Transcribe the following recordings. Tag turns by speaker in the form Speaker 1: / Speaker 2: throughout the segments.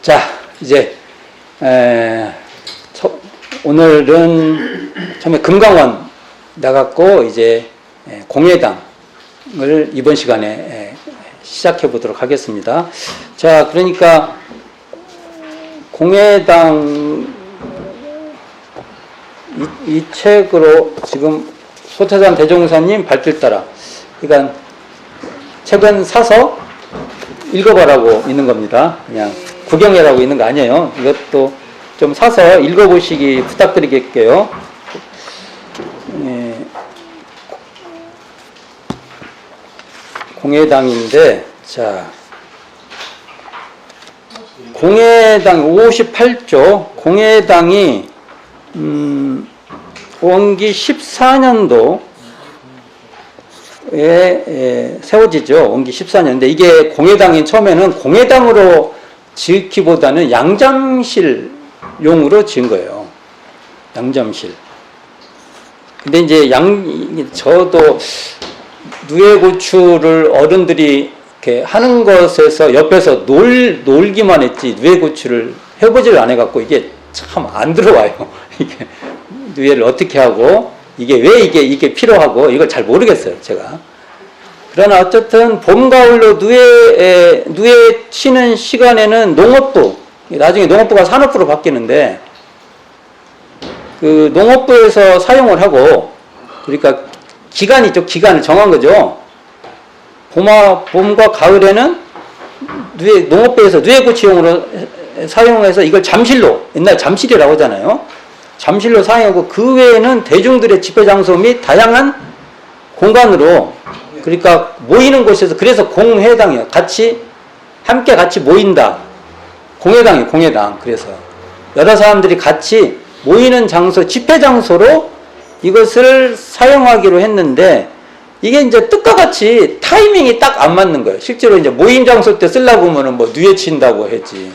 Speaker 1: 자, 이제 오늘은 처음에 금강원 나갔고 이제 공예당을 이번 시간에 시작해 보도록 하겠습니다. 자, 그러니까 공예당 이 책으로 지금 소태산 대종사님 발길 따라, 그러니까 책은 사서 읽어보라고 있는 겁니다. 그냥 구경해라고 있는 거 아니에요. 이것도 좀 사서 읽어보시기 부탁드리겠게요. 공예당인데, 자, 공예당 58조, 공예당이 원기 14년도에 세워지죠. 원기 14년인데, 이게 공예당이 처음에는 공예당으로 지키보다는 양잠실용으로 지은 거예요. 양잠실. 근데 이제 저도 누에고추를 어른들이 이렇게 하는 것에서 옆에서 놀기만 했지, 누에고추를 해보지를 안 해갖고 이게 참 안 들어와요. 이게 누에를 어떻게 하고, 이게 왜 이게 필요하고, 이걸 잘 모르겠어요, 제가. 그러나 어쨌든 봄, 가을로 누에 치는 시간에는 농업부, 나중에 농업부가 산업부로 바뀌는데, 그 농업부에서 사용을 하고, 그러니까 기간이죠. 기간을 정한 거죠. 봄과 가을에는 농업부에서 누에고치용으로 사용해서 이걸 잠실로, 옛날 잠실이라고 하잖아요. 잠실로 사용하고, 그 외에는 대중들의 집회 장소 및 다양한 공간으로, 그러니까 모이는 곳에서, 그래서 공회당이에요. 함께 같이 모인다. 공회당이에요, 공회당. 그래서 여러 사람들이 같이 모이는 장소, 집회 장소로 이것을 사용하기로 했는데, 이게 이제 뜻과 같이 타이밍이 딱 안 맞는 거예요. 실제로 이제 모임 장소 때 쓰려고 하면은 뭐 누에 친다고 했지.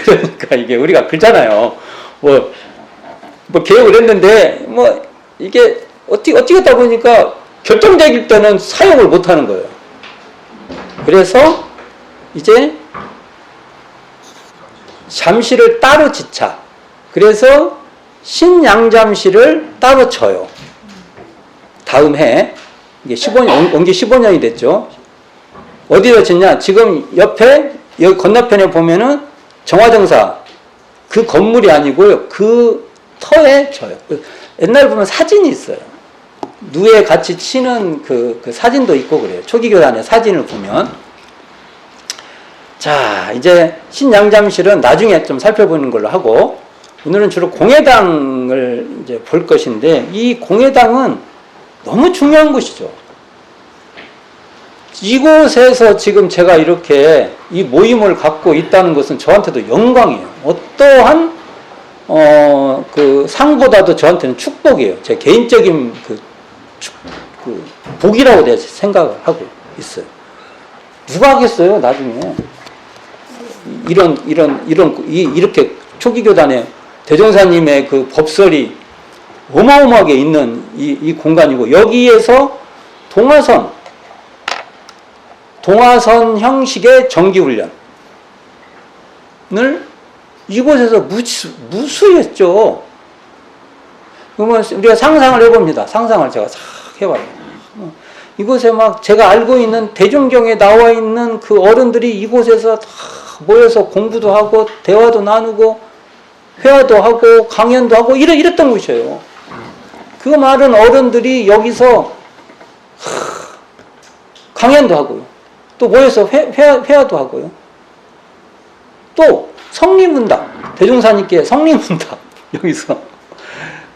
Speaker 1: 그러니까 이게 우리가 그렇잖아요. 뭐 개혁을 했는데, 이게 어떻게 하다 보니까 결정적일 때는 사용을 못 하는 거예요. 그래서 이제 잠시를 따로 짓자. 그래서 신양잠시를 따로 쳐요. 다음 해, 이게 15년, 원기 15년이 됐죠. 어디다 짓냐? 지금 옆에, 여기 건너편에 보면은 정화정사, 그 건물이 아니고요. 그 터에 쳐요. 옛날에 보면 사진이 있어요. 누에 같이 치는 그 사진도 있고 그래요. 초기교단의 사진을 보면. 자, 이제 신양잠실은 나중에 좀 살펴보는 걸로 하고, 오늘은 주로 공예당을 이제 볼 것인데, 이 공예당은 너무 중요한 것이죠. 이곳에서 지금 제가 이렇게 이 모임을 갖고 있다는 것은 저한테도 영광이에요. 어떠한 그 상보다도 저한테는 축복이에요. 제 개인적인 그 복이라고 내가 생각을 하고 있어요. 누가 하겠어요, 나중에. 이렇게 초기교단의 대종사님의 그 법설이 어마어마하게 있는 이 공간이고, 여기에서 동화선 형식의 정기훈련을 이곳에서 무수했죠. 그러면 우리가 상상을 해봅니다. 상상을 제가 싹 해봐요. 이곳에 막 제가 알고 있는 대종경에 나와 있는 그 어른들이 이곳에서 다 모여서 공부도 하고 대화도 나누고 회화도 하고 강연도 하고 이랬던 곳이에요. 그 많은 어른들이 여기서 강연도 하고요. 또 모여서 회화도 하고요. 또 성리문답, 대종사님께 성리문답, 여기서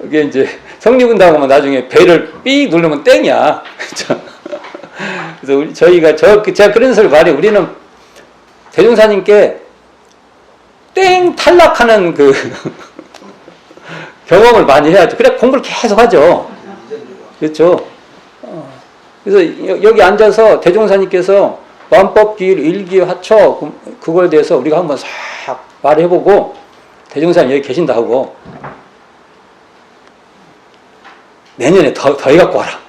Speaker 1: 이게 이제 성리문답 하면 나중에 배를 삑 누르면 땡이야. 그래서 저희가 제가 그런 소리 말해요. 우리는 대종사님께 땡 탈락하는 그 경험을 많이 해야죠. 그래 공부를 계속 하죠. 그렇죠. 그래서 여기 앉아서 대종사님께서 완법, 기일, 일기, 화처, 그거에 대해서 우리가 한번 싹 말해보고, 대종사님 여기 계신다 하고, 내년에 더 해갖고 와라.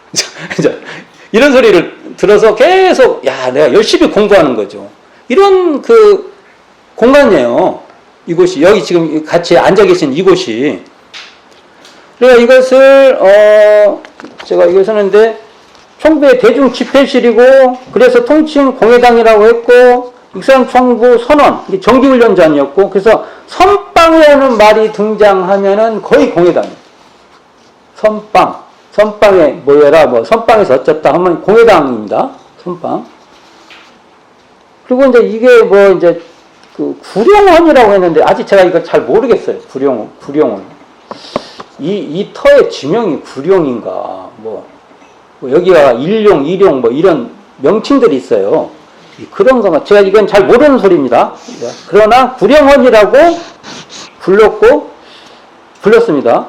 Speaker 1: 이런 소리를 들어서 계속, 야, 내가 열심히 공부하는 거죠. 이런 공간이에요. 이곳이 여기 지금 같이 앉아 계신 이곳이. 그러니까 이것을 제가 이거 쓰는데 총부의 대중 집회실이고 그래서 통칭 공회당이라고 했고 익산총부 선원 이게 정기훈련장이었고 그래서 선빵이라는 말이 등장하면은 거의 공회당이에요. 선빵에 모여라 뭐 선빵에서 어쨌다 하면 공회당입니다. 선빵. 그리고 이제 이게 뭐 이제 그 구룡원이라고 했는데 아직 제가 이걸 잘 모르겠어요. 구룡원. 이 터의 지명이 구룡인가 뭐 여기가 일룡, 이룡 뭐 이런 명칭들이 있어요. 그런 거만 제가 이건 잘 모르는 소리입니다. 그러나 구룡원이라고 불렀습니다.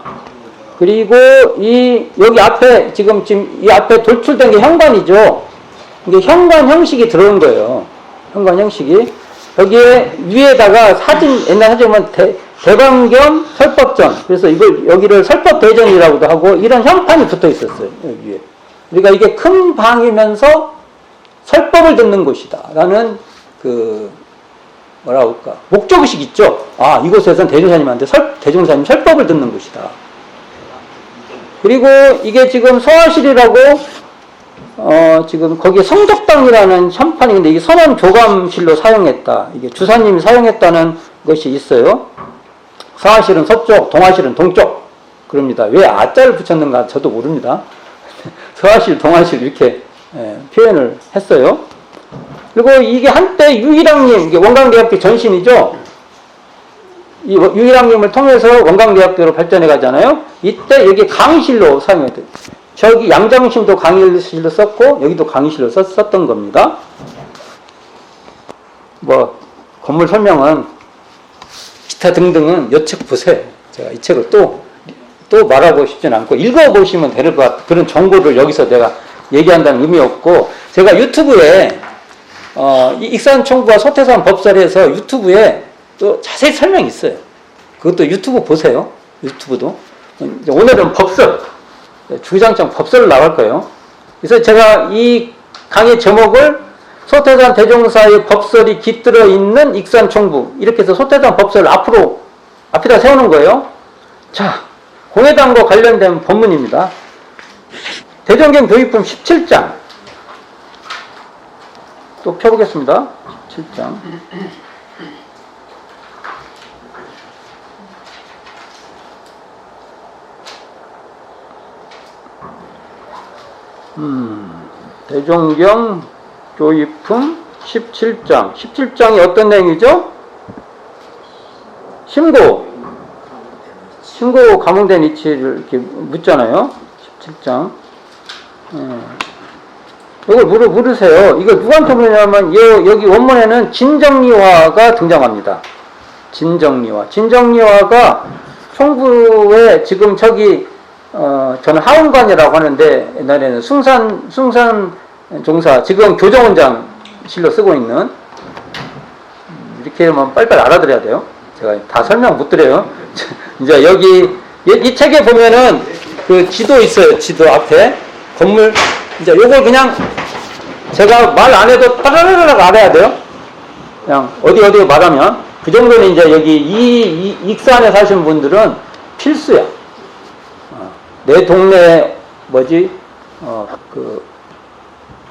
Speaker 1: 그리고 여기 앞에 지금 이 앞에 돌출된 게 현관이죠. 이게 현관 형식이 들어온 거예요. 현관 형식이 여기에 위에다가 옛날 사진 보면 대관 겸 설법전. 그래서 여기를 설법대전이라고도 하고 이런 현판이 붙어 있었어요. 여기 위에. 그러니까 이게 큰 방이면서 설법을 듣는 곳이다. 라는 뭐라고 할까. 목적의식 있죠. 이곳에선 대종사님한테 대종사님 설법을 듣는 곳이다. 그리고 이게 지금 소화실이라고 지금 거기에 성덕당이라는 현판이 근데 이게 선원 교감실로 사용했다. 이게 주사님이 사용했다는 것이 있어요. 서화실은 서쪽, 동화실은 동쪽. 그럽니다. 왜 아자를 붙였는가 저도 모릅니다. 서화실, 동화실 이렇게 표현을 했어요. 그리고 이게 한때 유일학님, 이게 원광대학교 전신이죠. 이 유일학님을 통해서 원광대학교로 발전해 가잖아요. 이때 여기 강의실로 사용했대요. 저기 양정심도 강의실로 썼고 여기도 강의실로 썼던 겁니다. 뭐 건물 설명은 기타 등등은 이 책 보세요. 제가 이 책을 또 말하고 싶지는 않고 읽어보시면 되는 것 같아요. 그런 정보를 여기서 내가 얘기한다는 의미 없고 제가 유튜브에 이 익산총부와 소태산 법설에서 유튜브에 또 자세히 설명이 있어요. 그것도 유튜브 보세요. 유튜브도. 오늘은 법설, 주기장창 법설로 나갈 거예요. 그래서 제가 이 강의 제목을 소태산 대종사의 법설이 깃들어 있는 익산총부 이렇게 해서 소태산 법설을 앞에다 세우는 거예요. 자, 공회당과 관련된 본문입니다. 대종경 교육품 17장 또 펴보겠습니다. 17장 대종경 교육품 17장 17장이 어떤 내용이죠? 신고 감흥된 이치를 이렇게 묻잖아요. 17장 이걸 물으세요. 이걸 누구한테 물으냐면 여기 원문에는 진정리화가 등장합니다. 진정리화가 총부에 지금 저기 저는 하원관이라고 하는데 옛날에는 숭산 종사 지금 교정원장실로 쓰고 있는 이렇게 하면 빨리빨리 알아들어야 돼요. 제가 다 설명 못 드려요. 이제 여기 이 책에 보면은 그 지도 있어요. 지도 앞에 건물 이제 요걸 그냥 제가 말 안 해도 따라라락 알아야 돼요. 그냥 어디 말하면 그 정도는 이제 여기 이 익산에 사시는 분들은 필수야. 내 동네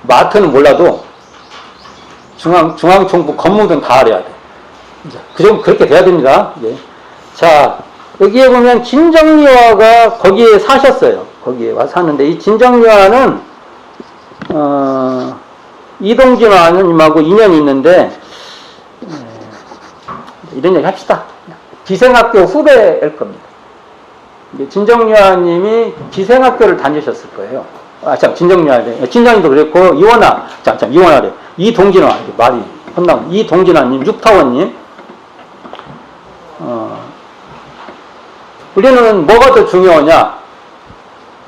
Speaker 1: 마트는 몰라도 중앙총부 건물은 다 알아야 돼. 그렇게 돼야 됩니다. 예. 자, 여기에 보면 진정리화가 거기에 사셨어요. 거기에 와서 사는데 이 진정리화는 이동진화님하고 인연이 있는데 이런 얘기 합시다. 기생학교 후배일 겁니다. 진정리화님이 기생학교를 다니셨을 거예요. 진정리화도 그랬고 이원하래. 이동진화 말이 혼나고 이동진화님, 육타원님. 우리는 뭐가 더 중요하냐?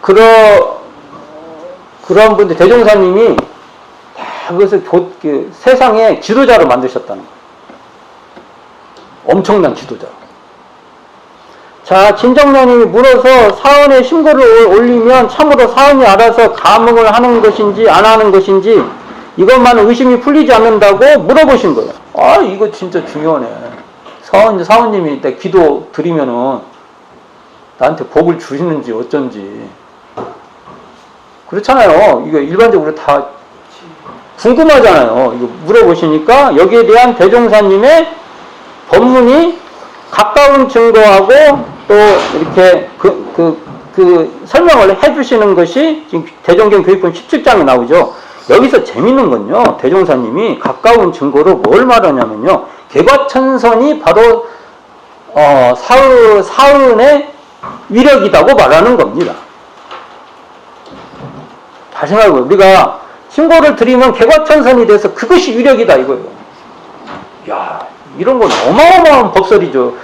Speaker 1: 그런 분들 대종사님이 다 그것을 세상의 지도자로 만드셨다는 거예요. 엄청난 지도자. 자, 진정년이 물어서 사원에 신고를 올리면 참으로 사원이 알아서 감응을 하는 것인지 안 하는 것인지 이것만 의심이 풀리지 않는다고 물어보신 거예요. 아, 이거 진짜 중요하네. 사원님이 내 기도 드리면은 나한테 복을 주시는지 어쩐지. 그렇잖아요. 이거 일반적으로 다 궁금하잖아요. 이거 물어보시니까 여기에 대한 대종사님의 법문이 가까운 증거하고 또 이렇게 그 설명을 해주시는 것이 지금 대종경 교육본 17장에 나오죠. 여기서 재밌는 건요, 대종사님이 가까운 증거로 뭘 말하냐면요, 개과천선이 바로 사은의 위력이라고 말하는 겁니다. 잘 생각해보세요. 우리가 신고를 드리면 개과천선이 돼서 그것이 위력이다 이거예요. 야, 이런 건 어마어마한 법설이죠.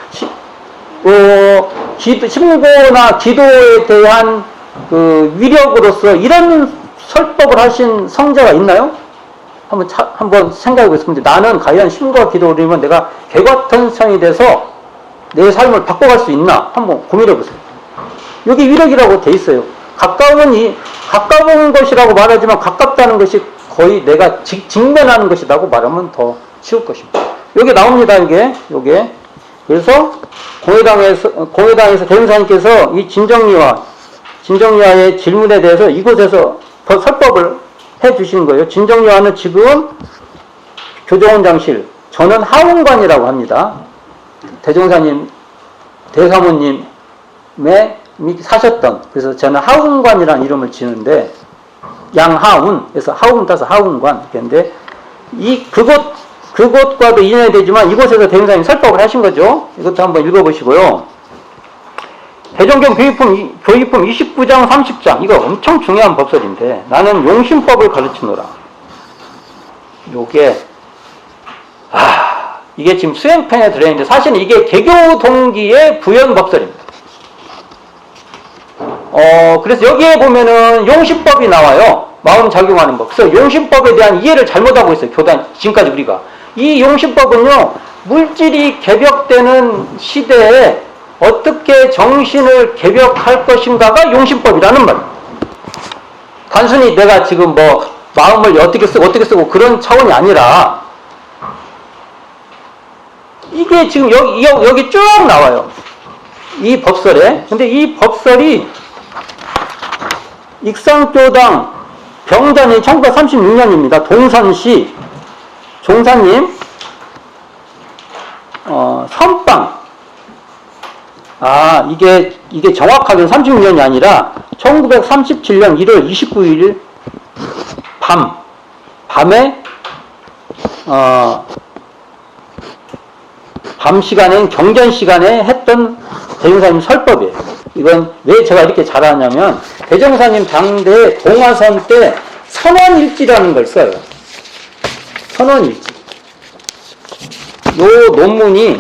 Speaker 1: 신고나 기도에 대한 그 위력으로서 이런 설법을 하신 성자가 있나요? 한번 생각해 보겠습니다. 나는 과연 신고와 기도를 드리면 내가 개과천선이 돼서 내 삶을 바꿔갈 수 있나? 한번 고민해 보세요. 여기 위력이라고 돼 있어요. 가까운 것이라고 말하지만 가깝다는 것이 거의 내가 직면하는 것이라고 말하면 더 쉬울 것입니다. 여기 나옵니다, 요게. 그래서 공회당에서 대종사님께서 이 진정리화의 질문에 대해서 이곳에서 더 설법을 해 주신 거예요. 진정리화는 지금 교정원장실, 저는 하운관이라고 합니다. 대종사님, 대사모님의 사셨던, 그래서 저는 하운관이라는 이름을 지는데, 양하운, 그래서 하운 따서 하운관. 그런데 그것과도 인연이 되지만 이곳에서 대종사님 설법을 하신 거죠. 이것도 한번 읽어보시고요. 대종경 교육품 29장 30장, 이거 엄청 중요한 법설인데, 나는 용신법을 가르치노라. 이게 지금 수행편에 들어있는데, 사실은 이게 개교 동기의 부연 법설입니다. 그래서 여기에 보면은 용신법이 나와요. 마음 작용하는 법. 그래서 용신법에 대한 이해를 잘못하고 있어요. 지금까지 우리가. 이 용신법은요, 물질이 개벽되는 시대에 어떻게 정신을 개벽할 것인가가 용신법이라는 말이에요. 단순히 내가 지금 마음을 어떻게 쓰고 그런 차원이 아니라, 이게 지금 여기 쭉 나와요. 이 법설에. 근데 이 법설이 익산교당 병자년 1936년입니다. 동산시 종사님 선빵. 이게 정확하게 36년이 아니라 1937년 1월 29일 밤에 밤 시간엔 경전 시간에 했던 대종사님 설법이에요. 이건 왜 제가 이렇게 잘하냐면, 대종사님 당대 동화선 때 선원일지라는 걸 써요. 선원일지. 요 논문이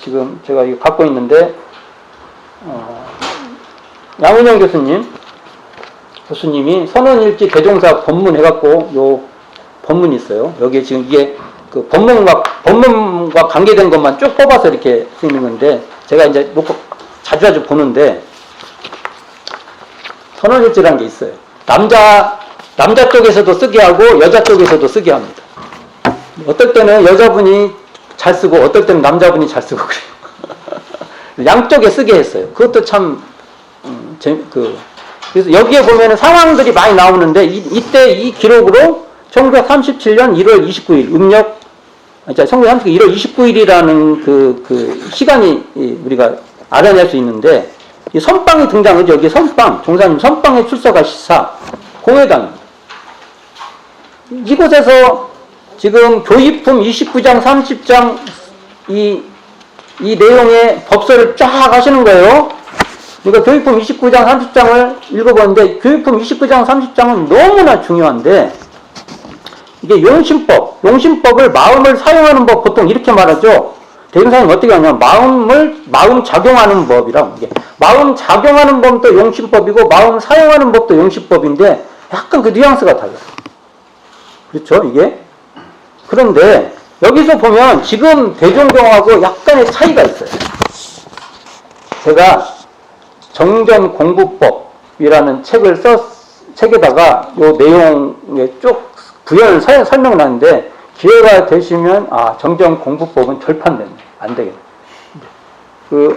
Speaker 1: 지금 제가 이거 갖고 있는데, 양은영 교수님이 선원일지 대종사 법문 해갖고 요 법문이 있어요. 여기에 지금 이게 그 법문과 관계된 것만 쭉 뽑아서 이렇게 쓰는 건데, 제가 이제 놓고 자주 보는데, 선원일지라는 게 있어요. 남자 쪽에서도 쓰게 하고 여자 쪽에서도 쓰게 합니다. 어떨 때는 여자분이 잘 쓰고 어떨 때는 남자분이 잘 쓰고 그래요. 양쪽에 쓰게 했어요. 그것도 참 그래서 여기에 보면은 상황들이 많이 나오는데, 이때 이 기록으로 1937년 1월 29일 1937년 1월 29일이라는 그 시간이 우리가 알아낼 수 있는데, 이 선빵이 등장하죠. 여기 선빵, 종사님 선빵의 출서가 시사 공회당입니다. 이곳에서 지금 교입품 29장 30장 이 내용의 법설을 쫙 하시는 거예요. 그러니까 교육품 29장 30장을 읽어보는데, 교육품 29장 30장은 너무나 중요한데, 이게 용신법을 마음을 사용하는 법, 보통 이렇게 말하죠. 대종사님 어떻게 하냐면, 마음 작용하는 법이라고. 이게 마음 작용하는 법도 용신법이고, 마음 사용하는 법도 용신법인데, 약간 그 뉘앙스가 달라요. 그렇죠, 이게? 그런데, 여기서 보면 지금 대종경하고 약간의 차이가 있어요. 제가 정전공부법이라는 책에다가 요 내용에 쭉 부연을 설명을 하는데, 기회가 되시면, 정정공부법은 절판됩니다. 안 되겠네.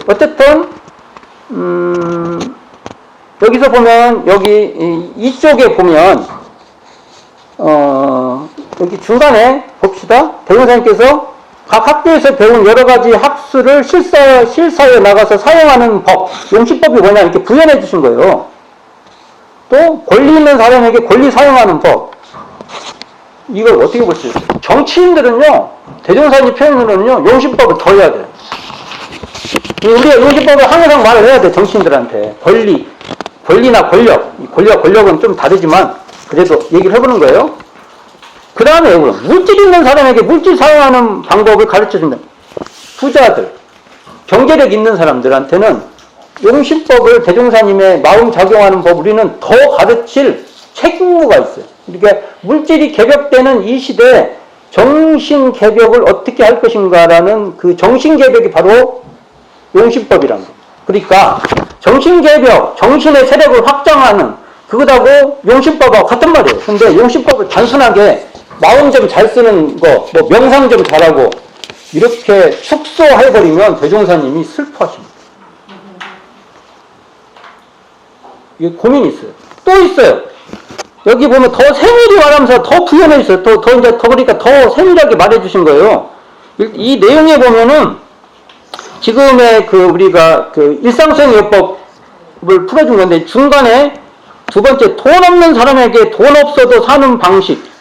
Speaker 1: 어쨌든, 여기서 보면, 이쪽에 보면, 여기 중간에 봅시다. 대종사님께서 각 학교에서 배운 여러 가지 학술을 실사에 나가서 사용하는 법, 용식법이 뭐냐, 이렇게 부연해 주신 거예요. 또, 권리 있는 사람에게 권리 사용하는 법. 이걸 어떻게 볼 수 있어요? 정치인들은요, 대종사님 표현으로는요, 용식법을 더 해야 돼요. 우리가 용식법을 항상 말을 해야 돼, 정치인들한테. 권리나 권력은 좀 다르지만, 그래도 얘기를 해보는 거예요. 그 다음에 물질 있는 사람에게 물질 사용하는 방법을 가르쳐준다. 부자들, 경제력 있는 사람들한테는 용신법을 대종사님의 마음 작용하는 법 우리는 더 가르칠 책임무가 있어요. 그러니까 물질이 개벽되는 이 시대에 정신개벽을 어떻게 할 것인가라는 그 정신개벽이 바로 용신법이라는 거예요. 그러니까 정신개벽, 정신의 세력을 확장하는 그거하고 용신법하고 같은 말이에요. 근데 용신법을 단순하게 마음 좀 잘 쓰는 거, 뭐 명상 좀 잘하고 이렇게 축소해버리면 대종사님이 슬퍼하십니다. 이게 고민이 있어요. 또 있어요. 여기 보면 더 세밀히 말하면서 더 부연해 있어요. 더 그러니까 더 세밀하게 말해 주신 거예요. 이 내용에 보면은 지금의 우리가 일상성 요법을 풀어준 건데 중간에 두 번째, 돈 없는 사람에게 돈 없어도 사는 방식.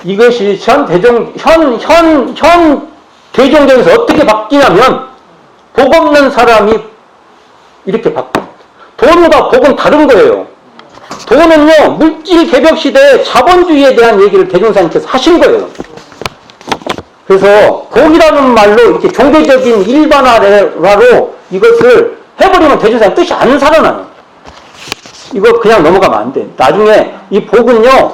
Speaker 1: 이것이 현 대종경에서 어떻게 바뀌냐면, 복 없는 사람이 이렇게 바뀝니다. 돈과 복은 다른 거예요. 돈은요, 물질 개벽 시대에 자본주의에 대한 얘기를 대종사님께서 하신 거예요. 그래서, 복이라는 말로 이렇게 종교적인 일반화로 이것을 해버리면 대종사님 뜻이 안 살아나요. 이거 그냥 넘어가면 안 돼. 나중에 이 복은요,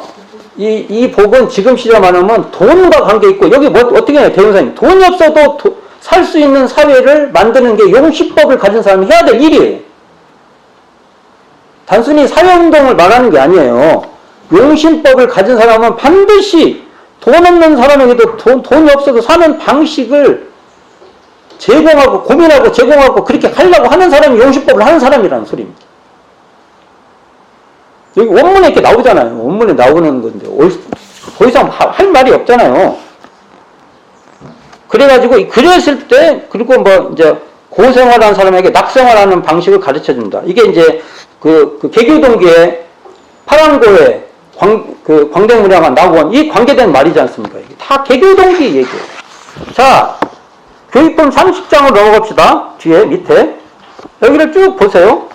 Speaker 1: 이 복은 지금 시점 말하면 돈과 관계 있고, 여기 뭐, 어떻게 해요, 대종사님? 돈이 없어도 살 수 있는 사회를 만드는 게 용식법을 가진 사람이 해야 될 일이에요. 단순히 사회운동을 말하는 게 아니에요. 용신법을 가진 사람은 반드시 돈 없는 사람에게도 돈이 없어도 사는 방식을 제공하고, 고민하고 제공하고 그렇게 하려고 하는 사람이 용신법을 하는 사람이라는 소리입니다. 여기 원문에 이렇게 나오잖아요. 원문에 나오는 건데 더 이상 할 말이 없잖아요. 그래가지고 그랬을 때 그리고 뭐 이제 고생활하는 사람에게 낙생활하는 방식을 가르쳐준다. 이게 이제 그 개교동기에 파랑고에 광대무량한 낙원 이 관계된 말이지 않습니까? 이게 다 개교동기 얘기예요. 자, 교육본 30장으로 넘어갑시다. 뒤에 밑에 여기를 쭉 보세요.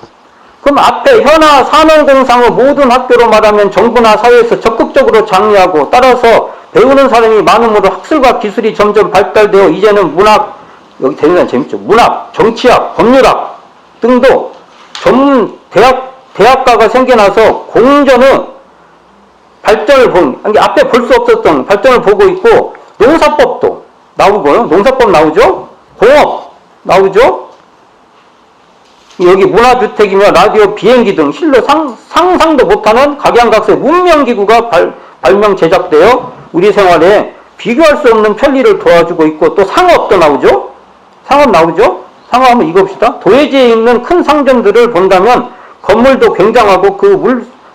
Speaker 1: 그럼 앞에 현아 산업공상의 모든 학교로 말하면 정부나 사회에서 적극적으로 장려하고 따라서 배우는 사람이 많음으로 학술과 기술이 점점 발달되어 이제는 문학, 여기 대단히 재밌죠. 문학, 정치학, 법률학 등도 전문 대학가가 생겨나서 공전의 발전을 앞에 볼 수 없었던 발전을 보고 있고 농사법도 나오고요. 농사법 나오죠. 공업 나오죠. 여기 문화주택이며 라디오, 비행기 등 실로 상상도 못하는 각양각색 문명기구가 발명 제작되어 우리 생활에 비교할 수 없는 편리를 도와주고 있고 또 상업도 나오죠. 상업 나오죠. 상업하면 이거 봅시다. 도예지에 있는 큰 상점들을 본다면 건물도 굉장하고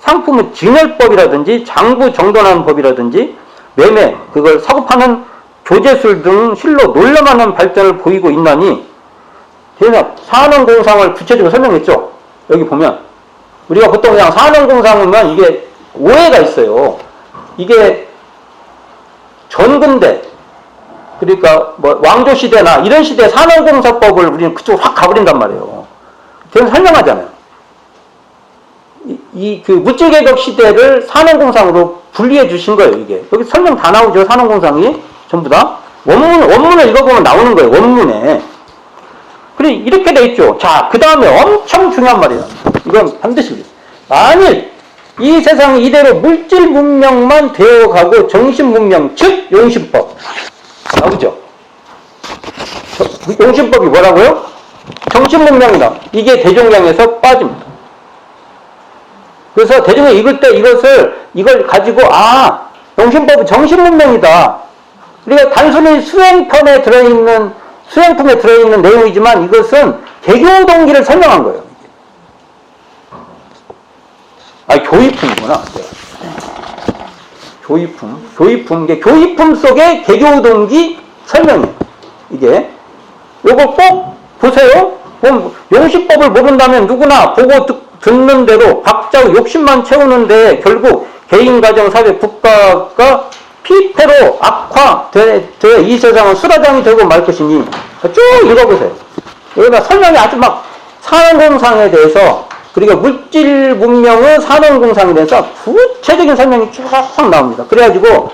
Speaker 1: 상품의 진열법이라든지 장부 정돈하는 법이라든지 매매, 그걸 사고 파는 교재술 등 실로 놀라만한 발전을 보이고 있나니 산업공상을 구체적으로 설명했죠. 여기 보면 우리가 보통 그냥 산업공상이면 이게 오해가 있어요. 이게 전근대 그러니까 뭐 왕조시대나 이런 시대 산업공사법을 우리는 그쪽으로 확 가버린단 말이에요. 그건 설명하잖아요. 그 물질개혁 시대를 산업공상으로 분리해 주신 거예요. 이게 여기 설명 다 나오죠. 산업공상이 전부 다 원문을 읽어보면 나오는 거예요. 원문에. 그래 이렇게 돼 있죠. 자, 그 다음에 엄청 중요한 말이에요. 이건 반드시 만일 이 세상이 이대로 물질 문명만 되어가고 정신 문명 즉 용신법 나오죠. 용신법이 뭐라고요? 정신 문명이다. 이게 대종량에서 빠집니다. 그래서 대중이 읽을 때 이걸 가지고, 영신법은 정신문명이다. 그러니까 단순히 수행품에 들어있는 내용이지만 이것은 개교 동기를 설명한 거예요. 교의품이구나. 교의품 속에 개교 동기 설명이에요. 이게. 요거 꼭 보세요. 그럼 용식법을 모른다면 누구나 보고 듣는 대로 각자 욕심만 채우는데 결국 개인, 가정, 사회, 국가가 피폐로 악화돼 이 세상은 수라장이 되고 말 것이니 쭉 읽어보세요. 여기가 설명이 아주 막 산업공상에 대해서 그리고 물질 문명의 산업공상에 대해서 구체적인 설명이 쭉 나옵니다. 그래가지고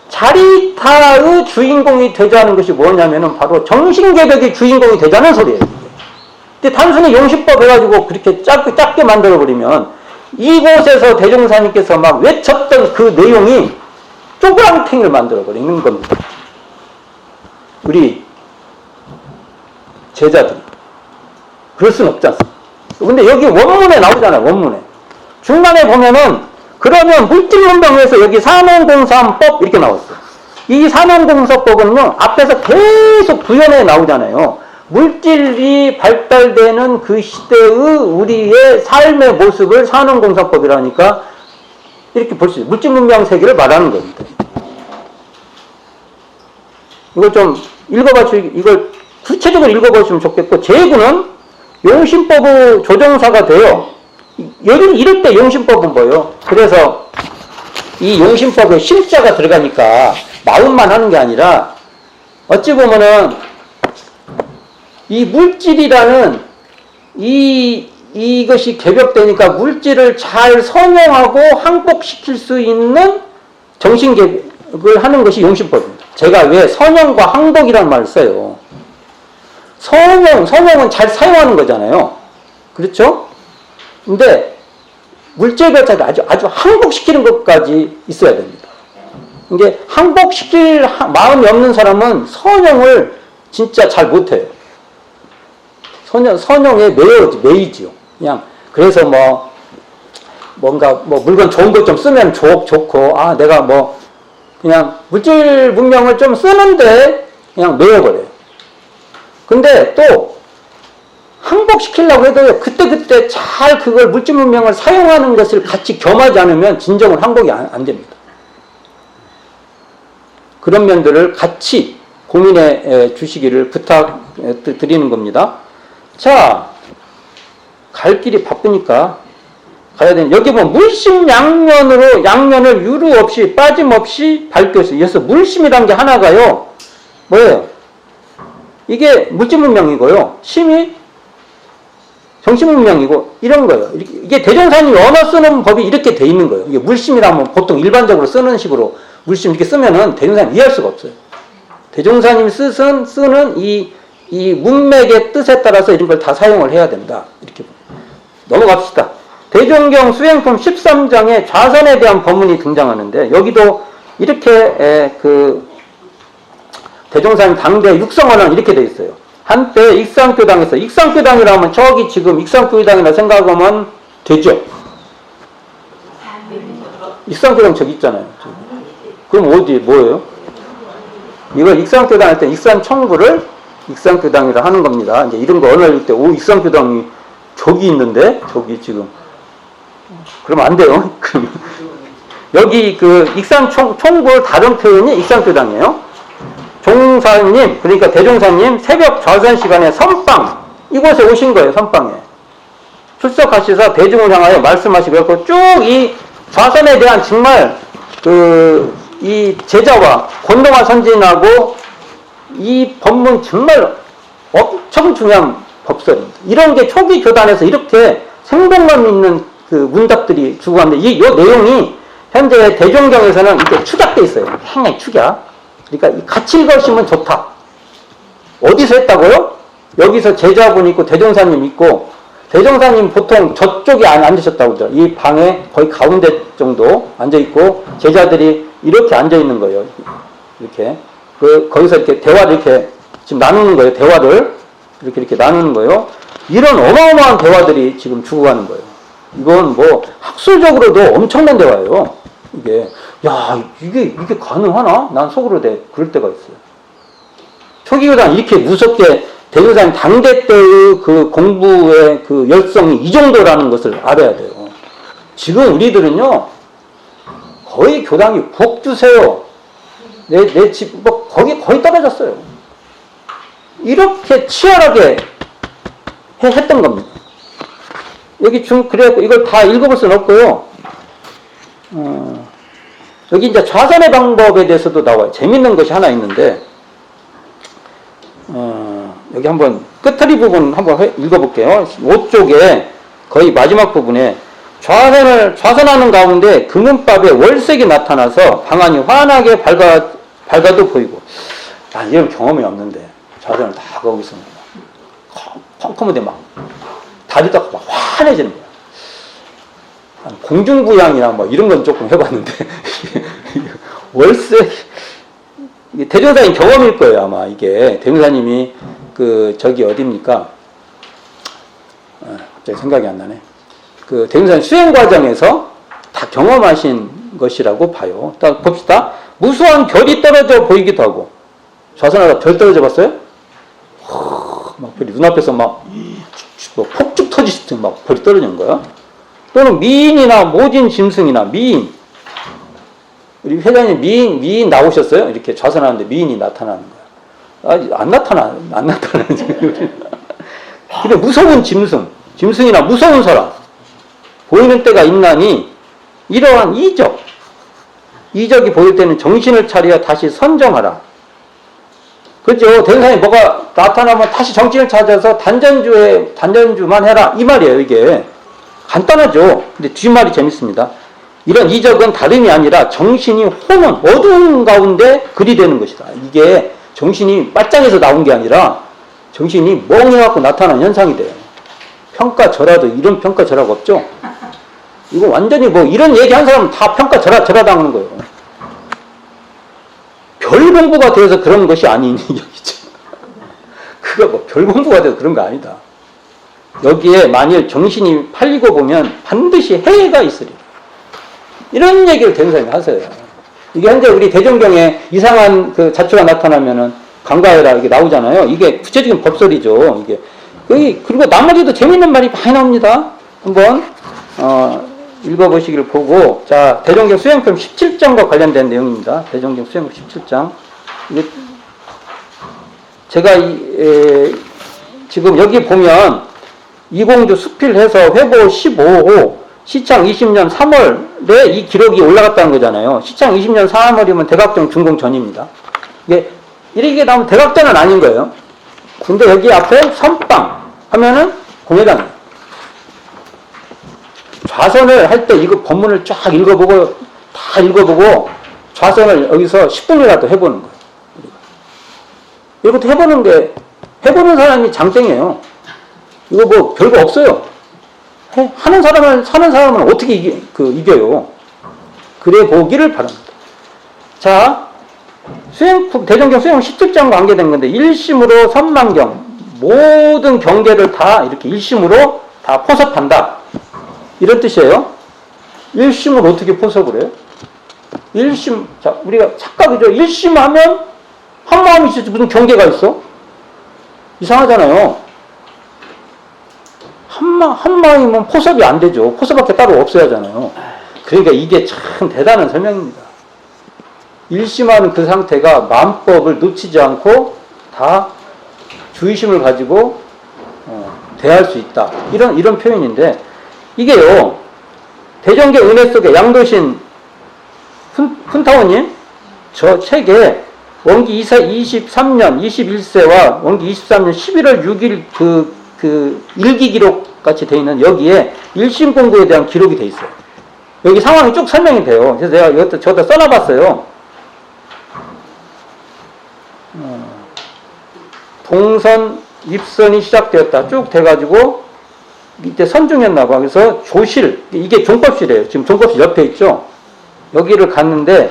Speaker 1: 자리타의 주인공이 되자는 것이 뭐냐면은 바로 정신개벽의 주인공이 되자는 소리예요. 근데 단순히 용식법 해가지고 그렇게 작게 만들어버리면 이곳에서 대종사님께서 막 외쳤던 그 내용이 쪼그랑탱이를 만들어버리는 겁니다. 우리 제자들이. 그럴 수는 없지 않습니까? 근데 여기 원문에 나오잖아요, 원문에. 중간에 보면은, 그러면 물질문명에서 여기 산업공사법 이렇게 나왔어요. 이 산업공사법은요, 앞에서 계속 부연해 나오잖아요. 물질이 발달되는 그 시대의 우리의 삶의 모습을 산업공사법이라니까 이렇게 볼 수 있어요. 물질문명 세계를 말하는 겁니다. 이걸 좀 이걸 구체적으로 읽어보시면 좋겠고, 제구는 용신법의 조정사가 돼요. 이럴 때 용신법은 뭐예요? 그래서 이 용신법에 심자가 들어가니까 마음만 하는 게 아니라 어찌 보면은 이 물질이라는 이것이 개벽되니까 물질을 잘 선용하고 항복시킬 수 있는 정신개벽을 하는 것이 용신법입니다. 제가 왜 선용과 항복이라는 말을 써요. 선용은 잘 사용하는 거잖아요. 그렇죠? 근데 물질별자도 아주 항복시키는 것까지 있어야 됩니다. 이게 항복시킬 마음이 없는 사람은 선용을 진짜 잘 못해요. 선용에 매이지요. 그냥 그래서 뭔가 물건 좋은 것 좀 쓰면 좋고 내가 그냥 물질 문명을 좀 쓰는데 그냥 매여버려요. 근데 또 항복시키려고 해도 그때 잘 그걸 물질 문명을 사용하는 것을 같이 겸하지 않으면 진정으로 항복이 안 됩니다. 그런 면들을 같이 고민해 주시기를 부탁드리는 겁니다. 자, 갈 길이 바쁘니까 가야 되는. 여기 보면 물심양면으로 양면을 유루 없이 빠짐없이 밝혀서 이어서 물심이란 게 하나가요. 뭐예요? 이게 물질문명이고요. 심이 정신문명이고 이런 거예요. 이게 대종사님이 언어 쓰는 법이 이렇게 돼 있는 거예요. 이게 물심이라면 보통 일반적으로 쓰는 식으로 물심 이렇게 쓰면은 대종사님 이해할 수가 없어요. 대종사님이 쓰는 이 문맥의 뜻에 따라서 이런 걸 다 사용을 해야 된다. 이렇게 넘어갑시다. 대종경 수행품 13장에 좌선에 대한 법문이 등장하는데 여기도 이렇게 대종사님 당대 육성원은 이렇게 돼 있어요. 한때 익산교당에서 익산교당이라면 저기 지금 익산교당이라 생각하면 되죠. 익산교당 저기 있잖아요. 그럼 뭐예요? 이걸 익산교당 할 때 익산청구를 익산교당이라 하는 겁니다. 이제 이런 거 언어 읽을 때 익산교당이 저기 있는데 저기 지금 그러면 안 돼요. 여기 그 익산청구 다른 표현이 익산교당이에요. 종사님, 그러니까 대종사님 새벽 좌선 시간에 선방 이곳에 오신 거예요. 선방에 출석하셔서 대중을 향하여 말씀하시고 쭉 이 좌선에 대한 정말 이 제자와 권동화 선진하고 이 법문 정말 엄청 중요한 법설입니다. 이런 게 초기 교단에서 이렇게 생동감 있는 그 문답들이 주고 왔는데 이 내용이 현재 대종경에서는 이렇게 축약돼 있어요. 행의 축약. 그러니까 같이 읽으시면 좋다. 어디서 했다고요? 여기서 제자분 있고 대종사님 있고 대종사님 보통 저쪽에 앉으셨다고 그러죠. 이 방에 거의 가운데 정도 앉아있고 제자들이 이렇게 앉아있는 거예요. 이렇게. 거기서 이렇게 대화를 이렇게 지금 나누는 거예요. 대화를. 이렇게 나누는 거예요. 이런 어마어마한 대화들이 지금 주고가는 거예요. 이건 뭐 학술적으로도 엄청난 대화예요. 이게 이게 가능하나? 난 속으로 그럴 때가 있어요. 초기교단 이렇게 무섭게 대교사님 당대 때의 그 공부의 그 열성이 이 정도라는 것을 알아야 돼요. 지금 우리들은요, 거의 교당이 부엌 주세요. 내 집, 뭐, 거의 떨어졌어요. 이렇게 치열하게 했던 겁니다. 여기 그래갖고 이걸 다 읽어볼 수는 없고요. 여기 이제 좌선의 방법에 대해서도 나와요. 재밌는 것이 하나 있는데, 여기 한번 끝트리 부분 한번 읽어볼게요. 5쪽에 거의 마지막 부분에 좌선하는 가운데 금은밥에 월색이 나타나서 방안이 환하게 밝아도 보이고. 난 이런 경험이 없는데 좌선을 다 거기서 컴컴한데 막 다리가 막 환해지는 거야. 공중부양이나 뭐 이런 건 조금 해봤는데 월색 대종사님 경험일 거예요. 아마 이게 대종사님이 저기 어디입니까? 갑자기 생각이 안 나네. 대종사님 수행 과정에서 다 경험하신 것이라고 봐요. 일단 봅시다. 무수한 별이 떨어져 보이기도 하고. 좌선하다 별 떨어져 봤어요? 막 별이 눈앞에서 막 폭죽 터지듯이 막 별이 떨어지는 거야. 또는 미인이나 모진 짐승이나 미인. 우리 회장님 미인 나오셨어요? 이렇게 좌선하는데 미인이 나타나는 거야. 안 나타나지. 근데 무서운 짐승이나 무서운 사람 보이는 때가 있나니 이러한 이적이 보일 때는 정신을 차려 다시 선정하라. 그죠? 대선사님 뭐가 나타나면 다시 정신을 찾아서 단전주만 해라. 이 말이에요, 이게. 간단하죠? 근데 뒷말이 재밌습니다. 이런 이적은 다름이 아니라 정신이 어두운 가운데 글이 되는 것이다. 이게 정신이 빨장에서 나온 게 아니라 정신이 멍해갖고 나타나는 현상이 돼요. 평가절하도 이런 평가절하가 없죠? 이거 완전히 뭐 이런 얘기 한 사람은 다 평가절하 당하는 거예요. 별 공부가 되어서 그런 것이 아닌 얘기죠. 그거 뭐 별 공부가 돼서 그런 거 아니다. 여기에 만일 정신이 팔리고 보면 반드시 해가 있으리라. 이런 얘기를 대종사님이 하세요. 이게 현재 우리 대종경에 이상한 자초가 나타나면은 간과해라 이게 나오잖아요. 이게 구체적인 법설이죠. 이게 그리고 나머지도 재밌는 말이 많이 나옵니다. 한번 읽어보시기를 보고, 자, 대종경 수행품 17장과 관련된 내용입니다. 대종경 수행품 17장. 제가 지금 여기 보면 이공주 수필해서 회보 15호 시창 20년 3월에 이 기록이 올라갔다는 거잖아요. 시창 20년 3월이면 대각정 준공 전입니다. 이게 나오면 대각전은 아닌 거예요. 근데 여기 앞에 선빵 하면은 공회당. 좌선을 할 때 이거 법문을 쫙 읽어보고 좌선을 여기서 10분이라도 해보는 거예요. 이것도 해보는 사람이 장땡이에요. 이거 뭐 별거 없어요. 사는 사람은 어떻게 이겨요? 그래 보기를 바랍니다. 자, 대종경 수행 17장 관계된 건데, 일심으로 선망경, 모든 경계를 다 이렇게 일심으로 다 포섭한다. 이런 뜻이에요. 일심을 어떻게 포섭을 해요? 자, 우리가 착각이죠. 일심하면 한 마음이 있지 무슨 경계가 있어? 이상하잖아요. 한 마음이면 포섭이 안 되죠. 포섭밖에 따로 없어야 하잖아요. 그러니까 이게 참 대단한 설명입니다. 일심하는 그 상태가 마음법을 놓치지 않고 다 주의심을 가지고 대할 수 있다. 이런 표현인데, 이게요, 대종계 은혜 속에 양도신 훈타오님 저 책에 원기 23년 21세와 원기 23년 11월 6일 그 일기 기록 같이 되어 있는 여기에 일심 공부에 대한 기록이 되어 있어요. 여기 상황이 쭉 설명이 돼요. 그래서 제가 이것도 저도 써놔봤어요. 동선, 입선이 시작되었다. 쭉 돼가지고 밑에 선중이었나봐. 그래서 조실, 이게 종법실이에요. 지금 종법실 옆에 있죠. 여기를 갔는데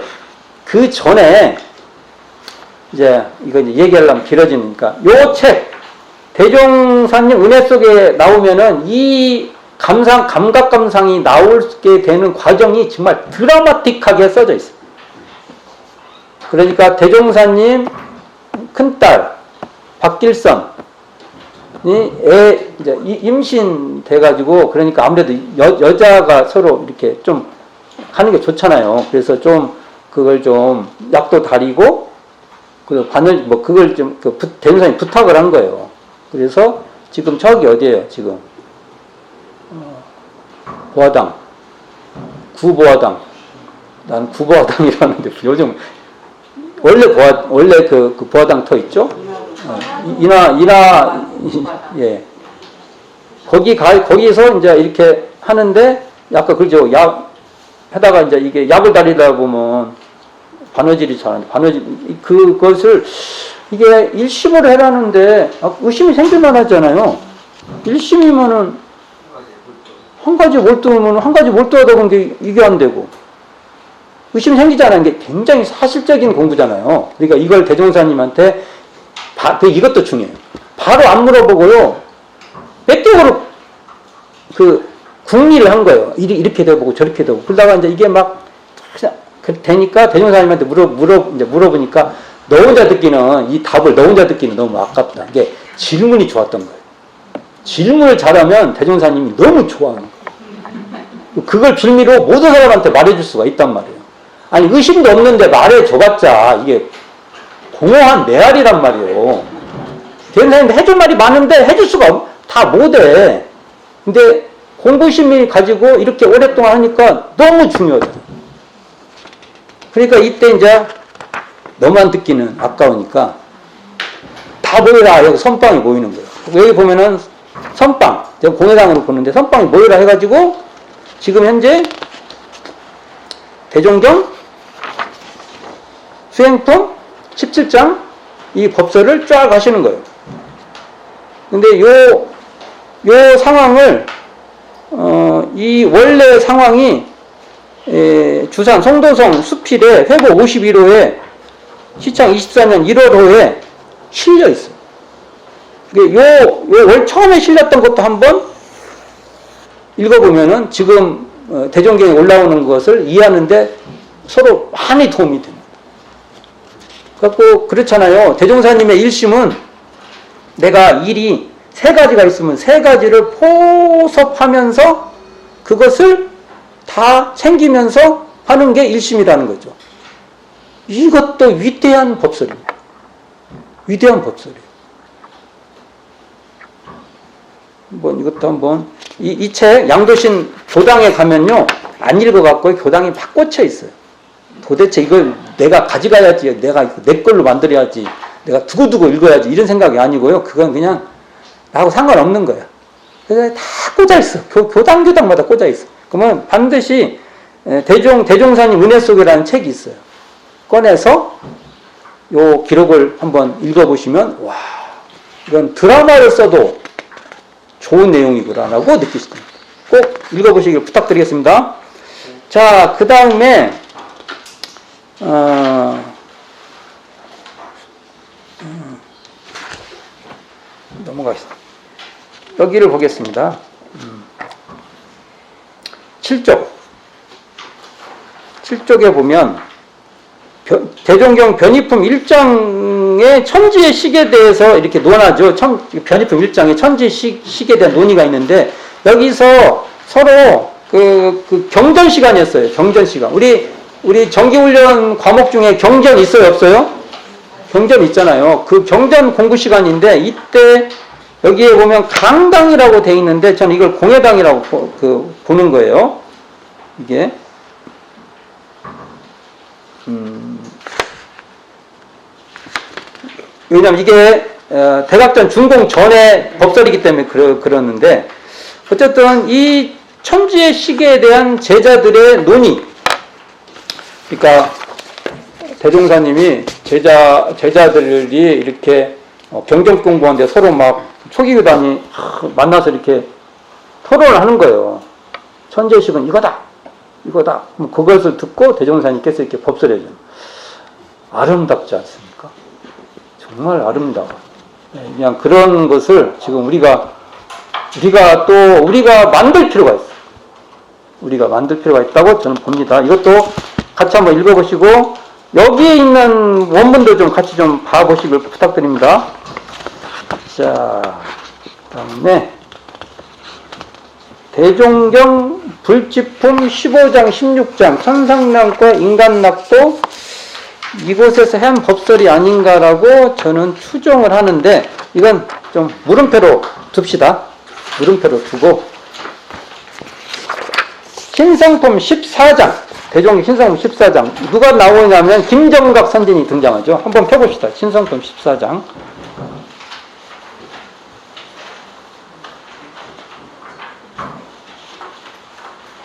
Speaker 1: 그 전에 이제 얘기하려면 길어지니까 요 책 대종사님 은혜 속에 나오면은 이 감각 감상이 나오게 되는 과정이 정말 드라마틱하게 써져 있어요. 그러니까 대종사님 큰딸 박길선이 이제 임신 돼가지고, 그러니까 아무래도 여자가 서로 이렇게 좀 하는 게 좋잖아요. 그래서 좀 그걸 좀 약도 다리고 그 바늘 뭐 그걸 좀 대종사님 부탁을 한 거예요. 그래서 지금 저기 어디예요? 지금 보화당, 구보화당. 난 구보화당이라는데 요즘 원래 그 보화당 터 있죠? 예. 거기서 이제 이렇게 하는데, 약간 그죠? 하다가 이제 이게 약을 다리다 보면 바느질이 잘하는데, 그것을 이게 1심을 해라는데, 의심이 생길만 하잖아요. 1심이면은 한 가지 몰두하면 한 가지 몰두하다 보면 이게 안 되고, 의심이 생기잖아요. 이게 굉장히 사실적인 공부잖아요. 그러니까 이걸 대종사님한테 이것도 중요해요. 바로 안 물어보고요, 빽빽으로 궁리를 한 거예요. 이렇게 돼보고 저렇게 돼보고. 그러다가 이제 이게 막 되니까 대종사님한테 물어보니까 너 혼자 듣기는, 이 답을 너 혼자 듣기는 너무 아깝다. 이게 질문이 좋았던 거예요. 질문을 잘하면 대종사님이 너무 좋아하는 거예요. 그걸 빌미로 모든 사람한테 말해줄 수가 있단 말이에요. 아니, 의심도 없는데 말해줘봤자 이게 공허한 메아리란 말이에요. 대종사님이 해줄 말이 많은데 해줄 수가 다 못해. 근데 공부심이 가지고 이렇게 오랫동안 하니까 너무 중요하잖아요. 그러니까 이때 이제 너만 듣기는 아까우니까 다 모여라. 여기 선빵이 모이는 거예요. 여기 보면은 선빵, 제가 공회당으로 보는데 선빵이 모여라 해가지고 지금 현재 대종경 수행품 17장 이 법서를 쫙 하시는 거예요. 근데 요 상황을 이 원래 상황이 주산 송도성 수필에 회고 51호에 시창 24년 1월호에 실려 있어요. 요 처음에 실렸던 것도 한번 읽어보면은 지금 대종경에 올라오는 것을 이해하는데 서로 많이 도움이 됩니다. 그래갖고 그렇잖아요. 대종사님의 일심은 내가 일이 세 가지가 있으면 세 가지를 포섭하면서 그것을 다 챙기면서 하는 게 일심이라는 거죠. 이것도 위대한 법설입니다. 위대한 법설이에요. 이것도 한번 이 책 양도신 교당에 가면요, 안 읽어갖고 교당이 막 꽂혀 있어요. 도대체 이걸 내가 가져가야지, 내가 내 걸로 만들어야지, 내가 두고두고 읽어야지, 이런 생각이 아니고요. 그건 그냥 나하고 상관없는 거야. 그래서 다 꽂아 있어. 교당마다 꽂아 있어. 그러면 반드시 대종사님 은혜 속이라는 책이 있어요. 꺼내서 요 기록을 한번 읽어보시면, 와, 이건 드라마를 써도 좋은 내용이구나라고 느끼실 겁니다. 꼭 읽어보시길 부탁드리겠습니다. 자, 그 다음에 넘어가겠습니다. 여기를 보겠습니다. 7쪽에 보면 대종경 변이품 1장의 천지의 식에 대해서 이렇게 논하죠. 변이품 1장에 천지의 식에 대한 논의가 있는데, 여기서 서로 그 경전 시간이었어요. 경전 시간. 우리 정기훈련 과목 중에 경전 있어요, 없어요? 경전 있잖아요. 그 경전 공부 시간인데, 이때 여기에 보면 강당이라고 돼 있는데, 저는 이걸 공회당이라고 보는 거예요. 이게. 왜냐면 이게 대각전 준공 전에 법설이기 때문에 그러는데, 어쨌든 이 천지의 시계에 대한 제자들의 논의, 그러니까 대종사님이 제자들이 이렇게 경전 공부하는데 서로 막 초기교단이 만나서 이렇게 토론을 하는 거예요. 천지의 식은 이거다. 그것을 듣고 대종사님께서 이렇게 법설해줘요. 아름답지 않습니까? 정말 아름다워. 그냥 그런 것을 지금 우리가 우리가 만들 필요가 있어. 우리가 만들 필요가 있다고 저는 봅니다. 이것도 같이 한번 읽어보시고, 여기에 있는 원문도 좀 같이 좀 봐보시길 부탁드립니다. 자, 다음에, 대종경 불지품 15장, 16장, 천상락과 인간락도 이곳에서 한 법설이 아닌가라고 저는 추정을 하는데, 이건 좀 물음표로 둡시다. 물음표로 두고, 신성품 14장, 대종경 신성품 14장, 누가 나오냐면 김정각 선진이 등장하죠. 한번 펴봅시다. 신성품 14장.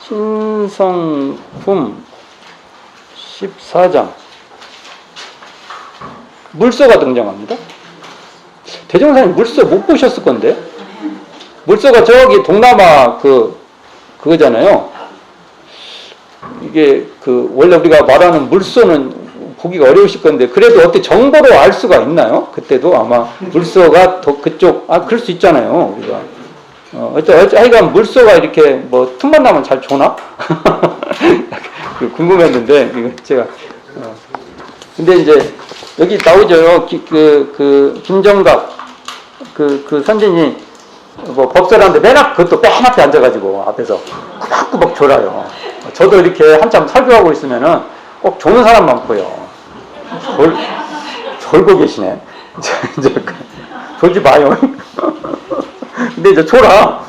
Speaker 1: 신성품 14장. 물서가 등장합니다. 대종사님 물서 못 보셨을 건데. 물서가 저기 동남아 그거잖아요. 이게 원래 우리가 말하는 물서는 보기가 어려우실 건데, 그래도 어떻게 정보로 알 수가 있나요? 그때도 아마 물서가 더 그쪽, 그럴 수 있잖아요, 우리가. 하여간 물서가 이렇게 뭐 틈만 나면 잘 조나? 궁금했는데, 이거 제가, 근데 이제, 여기 나오죠. 김정각, 선진이, 법설하는데 맨 앞, 그것도 맨 앞에 앉아가지고, 앞에서 꾸벅꾸벅 졸아요. 저도 이렇게 한참 설교하고 있으면은 꼭 조는 사람만 보여. 졸고 계시네. 이제, 졸지 마요. 근데 이제 졸아.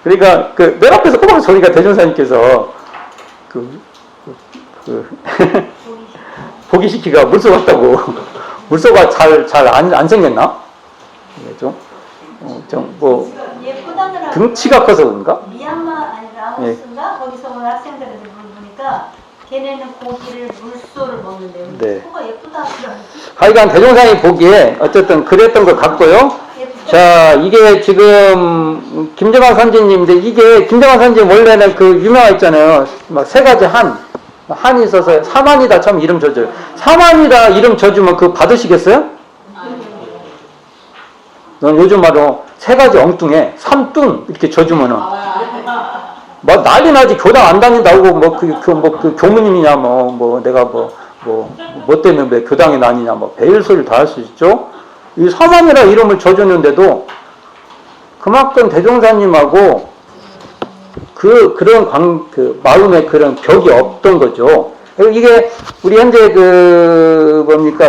Speaker 1: 그러니까, 맨 앞에서 꼬박 졸으니까 대종사님께서, 보기시키가 물소 같다고. 물소가 잘 안 생겼나? 등치가 커서 그런가?
Speaker 2: 미얀마 아니 라오스인가? 거기서 온 학생들한테 물어보니까 걔네는 고기를 물소를 먹는데요.
Speaker 1: 네.
Speaker 2: 소가 예쁘다 하더라고요.
Speaker 1: 하여간 대종사님 보기에 어쨌든 그랬던 것 같고요. 자, 이게 지금 김정환 선지님인데, 이게 김정환 선지님 원래는 유명한 있잖아요. 막 세 가지 한이 있어서 사만이다 처음 이름 져줘요. 사만이다 이름 져주면 그거 받으시겠어요? 넌 요즘 말로 세 가지 엉뚱해. 삼뚱 이렇게 져주면은 막 난리 나지. 교당 안 다닌다고 교무님이냐 내가 뭐 때문에 왜 교당에 다니냐 배일 소리를 다 할 수 있죠. 이 사만이라 이름을 져줬는데도 그만큼 대종사님하고 그런 마음의 그런 벽이 없던 거죠. 이게 우리 현재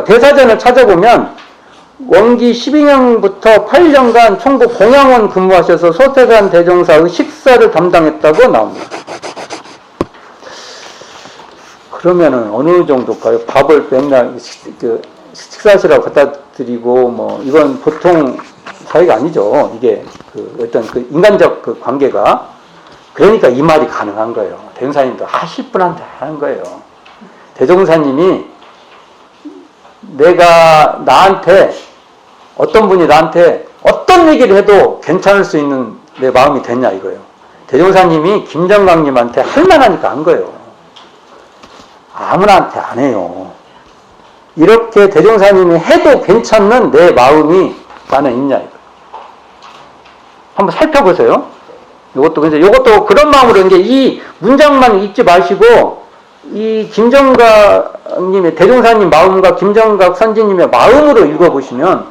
Speaker 1: 대사전을 찾아보면 원기 12년부터 8년간 총국 공양원 근무하셔서 소태산 대종사의 식사를 담당했다고 나옵니다. 그러면은 어느 정도일까요? 밥을 맨날 식사하시라고 갖다 드리고 이건 보통 사회가 아니죠. 이게 어떤 인간적 관계가. 그러니까 이 말이 가능한 거예요. 대종사님도 하실 분한테 하는 거예요. 대종사님이 어떤 분이 나한테 어떤 얘기를 해도 괜찮을 수 있는 내 마음이 됐냐 이거예요. 대종사님이 김정각님한테 할 만하니까 한 거예요. 아무나한테 안 해요. 이렇게 대종사님이 해도 괜찮는 내 마음이 나는 있냐 이거. 한번 살펴보세요. 요것도 그런 마음으로 이 문장만 읽지 마시고 이 김정각님의 대종사님 마음과 김정각 선지님의 마음으로 읽어보시면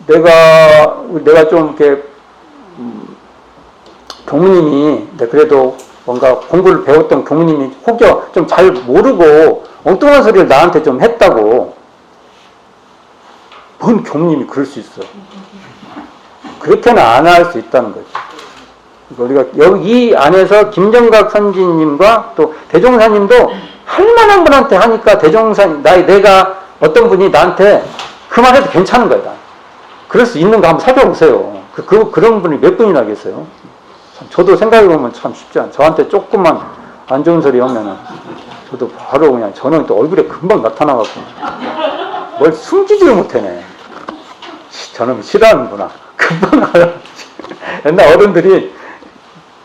Speaker 1: 내가 좀 이렇게 교무님이 그래도 뭔가 공부를 배웠던 교무님이 혹여 좀 잘 모르고 엉뚱한 소리를 나한테 좀 했다고. 뭔 교무님이 그럴 수 있어. 그렇게는 안 할 수 있다는 거죠. 우리가 여기 안에서 김정각 선지님과 또 대종사님도 할 만한 분한테 하니까 대종사님, 내가 어떤 분이 나한테 그 말 해도 괜찮은 거야. 그럴 수 있는가 한번 살펴보세요. 그런 분이 몇 분이나 계세요. 저도 생각해보면 참 쉽지 않아요. 저한테 조금만 안 좋은 소리 하면은 저도 바로 그냥 저는 또 얼굴에 금방 나타나갖고 뭘 숨기지를 못해네. 저놈이 싫어하는구나. 금방 알아. 옛날 어른들이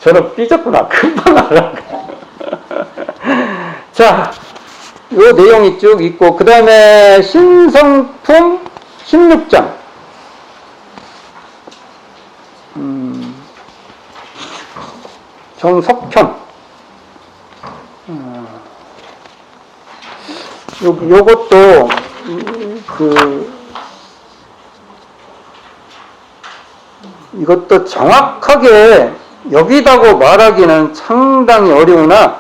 Speaker 1: 저는 삐졌구나. 금방 알아. 자, 요 내용이 쭉 있고, 그 다음에 신성품 16장. 정석현. 요것도 이것도 정확하게 여기다고 말하기는 상당히 어려우나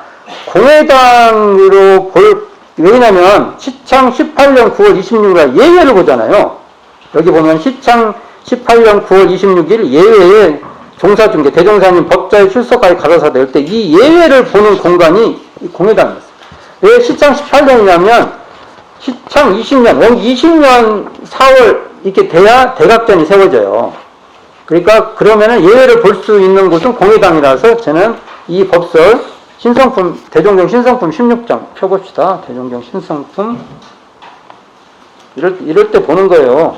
Speaker 1: 공회당으로 왜냐면 시창 18년 9월 26일 예외를 보잖아요. 여기 보면 시창 18년 9월 26일 예외에 종사중개 대종사님 법자에 출석하여 가로사대 할 때 이 예외를 보는 공간이 공회당이었어요. 왜 시창 18년이냐면 시창 20년, 20년 4월 이렇게 돼야 대각전이 세워져요. 그러니까 그러면은 예외를 볼 수 있는 곳은 공회당이라서 저는 이 법설 신성품 대종경 신성품 16장 펴봅시다. 대종경 신성품 이럴 때 보는 거예요.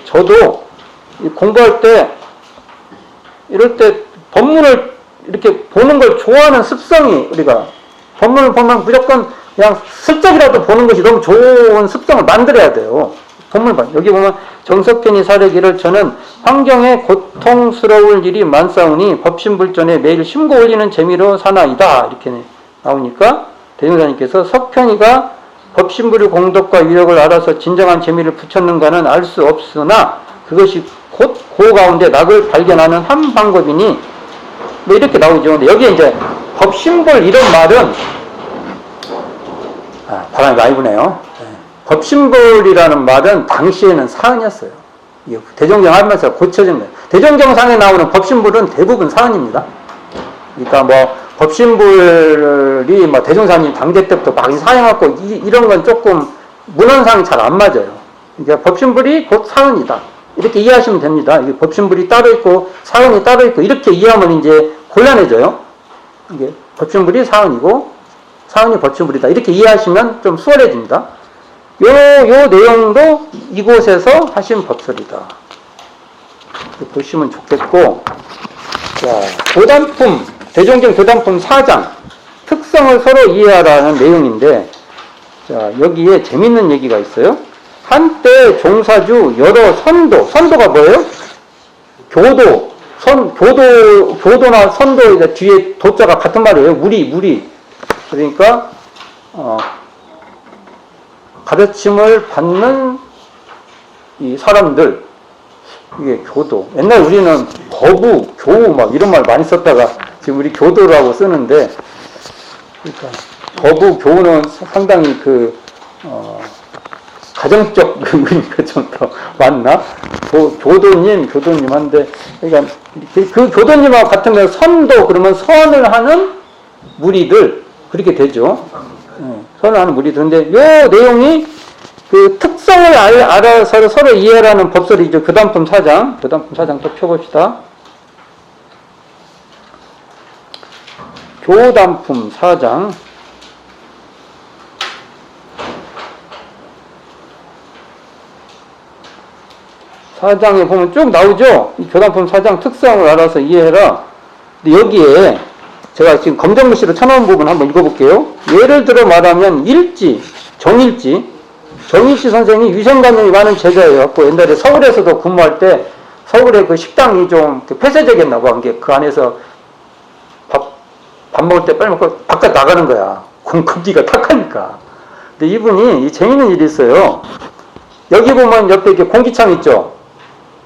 Speaker 1: 저도 공부할 때 이럴 때 법문을 이렇게 보는 걸 좋아하는 습성이 우리가 법문을 보면 무조건 그냥 슬쩍이라도 보는 것이 너무 좋은 습성을 만들어야 돼요. 본문을 봐. 여기 보면 정석현이 사례기를 저는 환경에 고통스러울 일이 많사오니 법신불전에 매일 심고 올리는 재미로 사나이다. 이렇게 나오니까 대종사님께서 석현이가 법신불의 공덕과 위력을 알아서 진정한 재미를 붙였는가는 알 수 없으나 그것이 곧 그 가운데 낙을 발견하는 한 방법이니 뭐 이렇게 나오죠. 근데 여기에 이제 법신불 이런 말은 바람이 많이 부네요. 법신불이라는 말은 당시에는 사흔이었어요. 대종경 하면서 고쳐진 거예요. 대종경상에 나오는 법신불은 대부분 사흔입니다. 그러니까 뭐 법신불이 뭐 대종사님 당대 때부터 막 사용하고 이런 건 조금 문헌상이 잘 안 맞아요. 그러니까 법신불이 곧 사흔이다. 이렇게 이해하시면 됩니다. 이게 법신불이 따로 있고 사흔이 따로 있고 이렇게 이해하면 이제 곤란해져요. 이게 법신불이 사흔이고 사흔이 법신불이다. 이렇게 이해하시면 좀 수월해집니다. 요 내용도 이곳에서 하신 법설이다. 보시면 좋겠고, 자, 교단품, 대종경 교단품 4장, 특성을 서로 이해하라는 내용인데, 자, 여기에 재밌는 얘기가 있어요. 한때 종사주 여러 선도가 뭐예요? 교도나 선도 뒤에 도자가 같은 말이에요. 무리. 그러니까, 가르침을 받는 이 사람들, 이게 교도. 옛날 우리는 거부, 교우 막 이런 말 많이 썼다가 지금 우리 교도라고 쓰는데, 그러니까 거부, 교우는 상당히 가정적 의미가 좀 더 맞나? 교도님 한데, 그러니까 그 교도님하고 같으면 선도, 그러면 선을 하는 무리들, 그렇게 되죠. 선을 하는 무리들인데, 요 내용이 그 특성을 알아서 서로 이해하라는 법설이죠. 교단품 4장. 교단품 4장 또 펴봅시다. 교단품 4장. 4장에 보면 쭉 나오죠? 이 교단품 4장 특성을 알아서 이해해라. 근데 여기에 제가 지금 검정글씨로 쳐놓은 부분 한번 읽어볼게요. 예를 들어 말하면 정일지 선생이 위생관념이 많은 제자예요. 옛날에 서울에서도 근무할 때 서울에 그 식당이 좀 폐쇄적이었나 봐. 그 안에서 밥 먹을 때 빨리 먹고 바깥 나가는 거야. 공기가 탁하니까. 근데 이분이 재밌는 일이 있어요. 여기 보면 옆에 이렇게 공기창 있죠?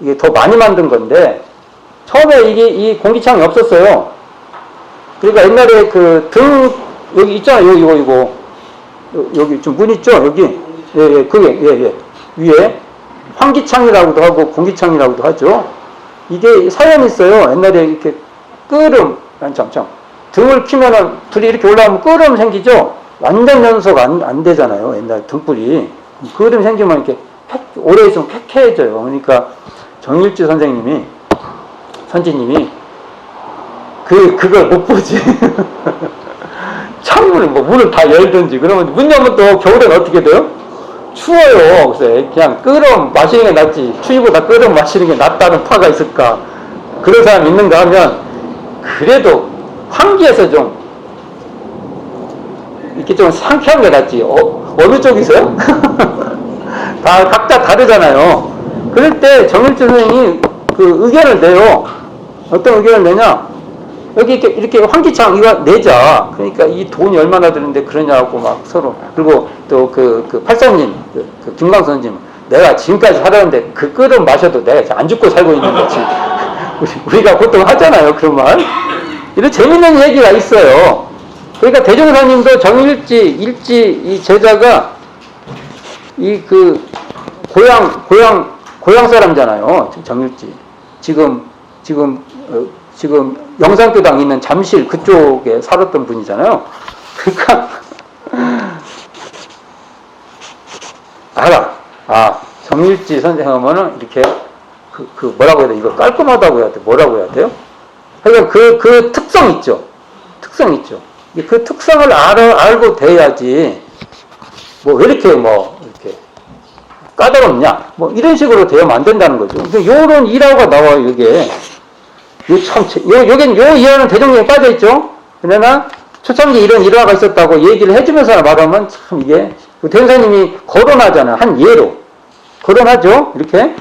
Speaker 1: 이게 더 많이 만든 건데 처음에 이 공기창이 없었어요. 그러니까 옛날에 여기 있잖아요. 이거. 여기 좀 문 있죠? 여기. 그게, 위에. 환기창이라고도 하고 공기창이라고도 하죠. 이게 사연이 있어요. 옛날에 이렇게 등을 키면은 불이 이렇게 올라오면 끄름 생기죠? 완전 연소가 안 되잖아요. 옛날 등불이. 끄름 생기면 이렇게 오래 있으면 폐해져요. 그러니까 정일지 선지님이 그걸 못 보지. 문을 다 열든지, 그러면 문 열면 또 겨울엔 어떻게 돼요? 추워요. 그래서 그냥 끓음 마시는 게 낫지. 추위보다 끓음 마시는 게 낫다는 파가 있을까? 그런 사람 있는가 하면, 그래도 환기에서 좀, 이렇게 좀 상쾌한 게 낫지. 어느 쪽이세요? 다 각자 다르잖아요. 그럴 때 정일주 선생님이 그 의견을 내요. 어떤 의견을 내냐? 여기 이렇게 환기창 이거 내자. 그러니까 이 돈이 얼마나 드는데 그러냐고 막 서로. 그리고 또 그 팔사님, 그 김광선님, 내가 지금까지 살았는데 그 끓여 마셔도 내가 안 죽고 살고 있는 거지. 우리가 보통 하잖아요, 그런 말. 이런 재밌는 얘기가 있어요. 그러니까 대종사님도 정일지 이 제자가 이 그 고향 사람잖아요. 정일지. 지금 영산교당 있는 잠실 그쪽에 살았던 분이잖아요. 그러니까 정일지 선생 하면은 이렇게 그 뭐라고 해야 돼? 이거 깔끔하다고 해야 돼? 뭐라고 해야 돼요? 그러니까 그 특성 있죠. 그 특성을 알고 돼야지. 뭐 왜 이렇게 이렇게 까다롭냐? 뭐 이런 식으로 되면 안 된다는 거죠. 요런 일화가 나와요, 이게. 요 이화는 대종경에 빠져있죠? 그러나 초창기에 이런 일화가 있었다고 얘기를 해주면서 말하면 참 이게, 대종사님이 거론하잖아. 한 예로. 거론하죠? 이렇게.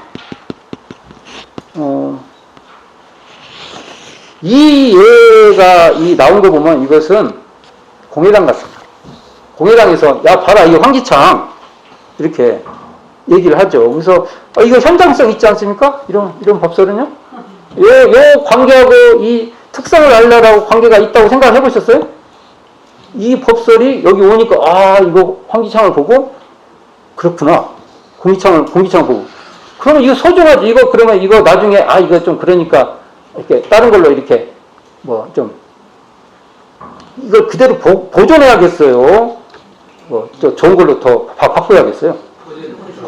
Speaker 1: 이 예가 나온 거 보면 이것은 공회당 같습니다. 공회당에서, 야, 봐라, 이거 환기창. 이렇게 얘기를 하죠. 그래서, 이거 현장성 있지 않습니까? 이런 법설은요? 요 관계하고 이 특성을 알려라고 관계가 있다고 생각을 해보셨어요? 이 법설이 여기 오니까, 이거 환기창을 보고, 그렇구나. 공기창을 보고. 그러면 이거 소중하지. 그러면 이거 나중에, 이거 좀 그러니까, 이렇게, 다른 걸로 이렇게, 이걸 그대로 보존해야겠어요. 좋은 걸로 더 바꿔야겠어요.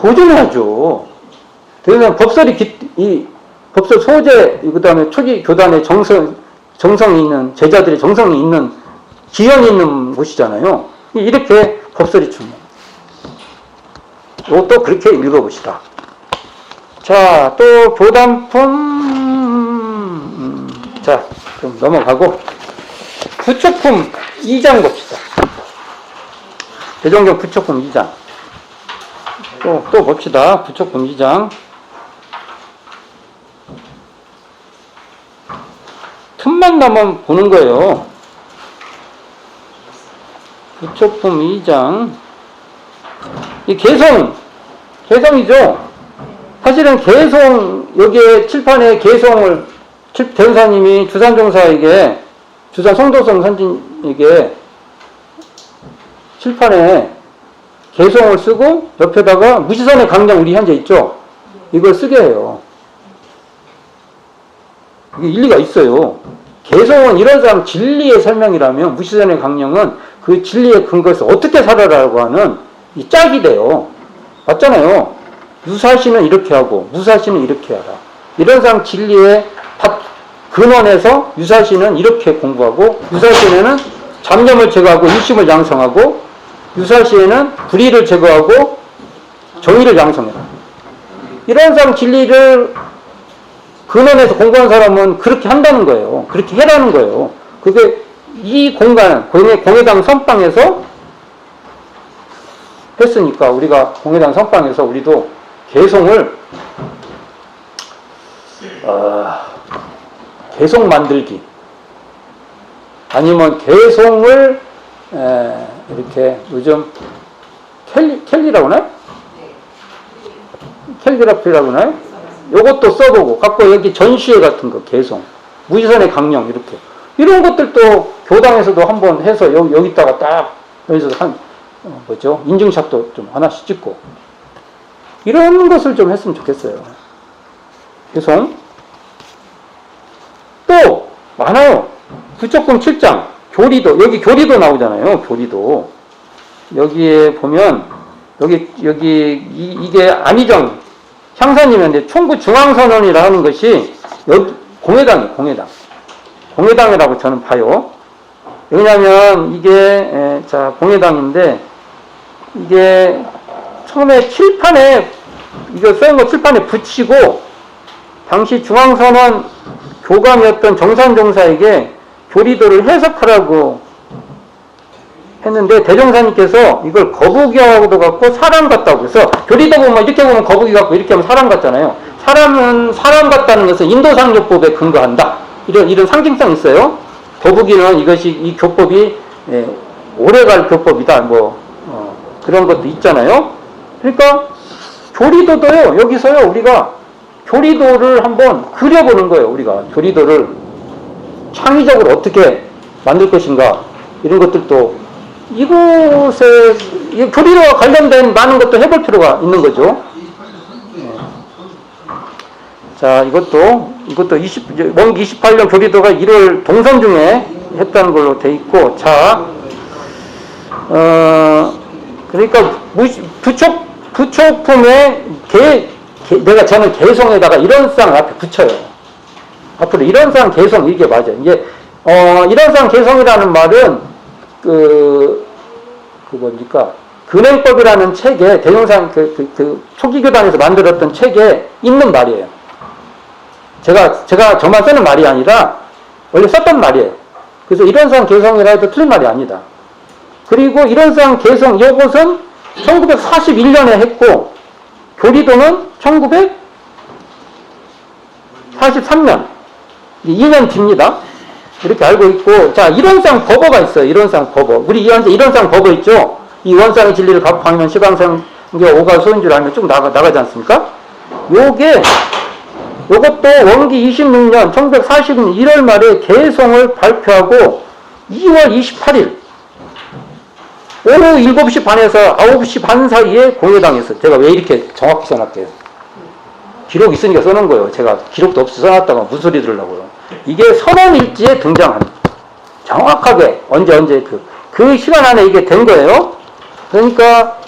Speaker 1: 보존해야죠. 그래서 이 법설 소재, 그 다음에 초기 교단의 정성이 있는, 제자들의 정성이 있는, 기연이 있는 곳이잖아요. 이렇게 법설이 중요해요. 이것도 그렇게 읽어봅시다. 자, 또 교단품, 자, 그럼 넘어가고, 부처품 2장 봅시다. 대종경 부처품 2장. 또 봅시다. 부처품 2장. 틈만 나면 보는 거예요. 부처품 2장. 이 개성이죠. 사실은 여기에 칠판에 개성을, 대운사님이 주산종사에게, 주산 성도성 선진에게 칠판에 개성을 쓰고 옆에다가 무시선의 강령 우리 현재 있죠? 이걸 쓰게 해요. 이게 일리가 있어요. 개성은 이러한 진리의 설명이라면 무시선의 강령은 그 진리의 근거에서 어떻게 살아라고 하는 이 짝이 돼요. 맞잖아요. 유사시는 이렇게 하고 무사시는 이렇게 하라. 이러한 진리의 근원에서 유사시는 이렇게 공부하고 유사시에는 잡념을 제거하고 유심을 양성하고 유사시에는 불의를 제거하고 정의를 양성해라. 이런 진리를 근원에서 공부한 사람은 그렇게 한다는 거예요. 그렇게 해라는 거예요. 그게 이 공간, 공회당 선방에서 했으니까 우리가 공회당 선방에서 우리도 개성을 개성 만들기 아니면 개성을 이렇게 요즘 캘리라고 하나요? 캘리그라피라고 하나요? 요것도 써보고 갖고 여기 전시회 같은 거 개성 무지선의 강령 이렇게 이런 것들도 교당에서도 한번 해서 여기다가 딱 여기서 인증샷도 좀 하나씩 찍고 이런 것을 좀 했으면 좋겠어요. 개성 또 많아요. 부처품 7장 교리도 여기 교리도 나오잖아요. 교리도 여기에 보면 이게 안희정 향사님인데 총구 중앙선언이라 하는 것이 여기 공회당이라고 저는 봐요. 왜냐하면 이게 공회당인데 이게 처음에 칠판에 이거 써인 거 칠판에 붙이고 당시 중앙선언 교감이었던 정산종사에게 교리도를 해석하라고 했는데 대종사님께서 이걸 거북이하고도 같고 사람 같다고 해서 교리도 보면 이렇게 보면 거북이 같고 이렇게 하면 사람 같잖아요. 사람은 사람 같다는 것은 인도상요법에 근거한다. 이런 상징성이 있어요. 거북이는 이것이 이 교법이 오래갈 교법이다. 그런 것도 있잖아요. 그러니까 교리도도요. 여기서요 우리가 교리도를 한번 그려보는 거예요. 우리가 교리도를 창의적으로 어떻게 만들 것인가 이런 것들도 이곳에 교리도와 관련된 많은 것도 해볼 필요가 있는 거죠. 자, 이것도 원기 28년 교리도가 1월 동선 중에 했다는 걸로 돼 있고, 자, 그러니까 부촉품에 저는 개성에다가 이런상 앞에 붙여요. 앞으로 이런상 개성 이게 맞아요. 이제 이런상 개성이라는 말은 뭡니까? 근행법이라는 책에 대종상 초기 교단에서 만들었던 책에 있는 말이에요. 제가 저만 쓰는 말이 아니라 원래 썼던 말이에요. 그래서 이런상 개성이라 해도 틀린 말이 아니다. 그리고 이런상 개성 이것은 1941년에 했고 교리도는 1943년 2년 뒤입니다. 이렇게 알고 있고, 자, 이론상 법어가 있어요. 이론상 법어. 우리 이론상 법어 있죠? 이 원상의 진리를 각하면 시방상계 오가 소인 줄 알면 쭉 나가지 않습니까? 요것도 원기 26년 1940년 1월 말에 개성을 발표하고 2월 28일 오후 7시 반에서 9시 반 사이에 공회당에서, 제가 왜 이렇게 정확히 써놨게요? 기록 있으니까 써놓은 거예요. 제가 기록도 없이 써놨다가 무슨 소리 들으려고요. 이게 선언일지에 등장합니다. 정확하게 언제 그 시간 안에 이게 된 거예요. 그러니까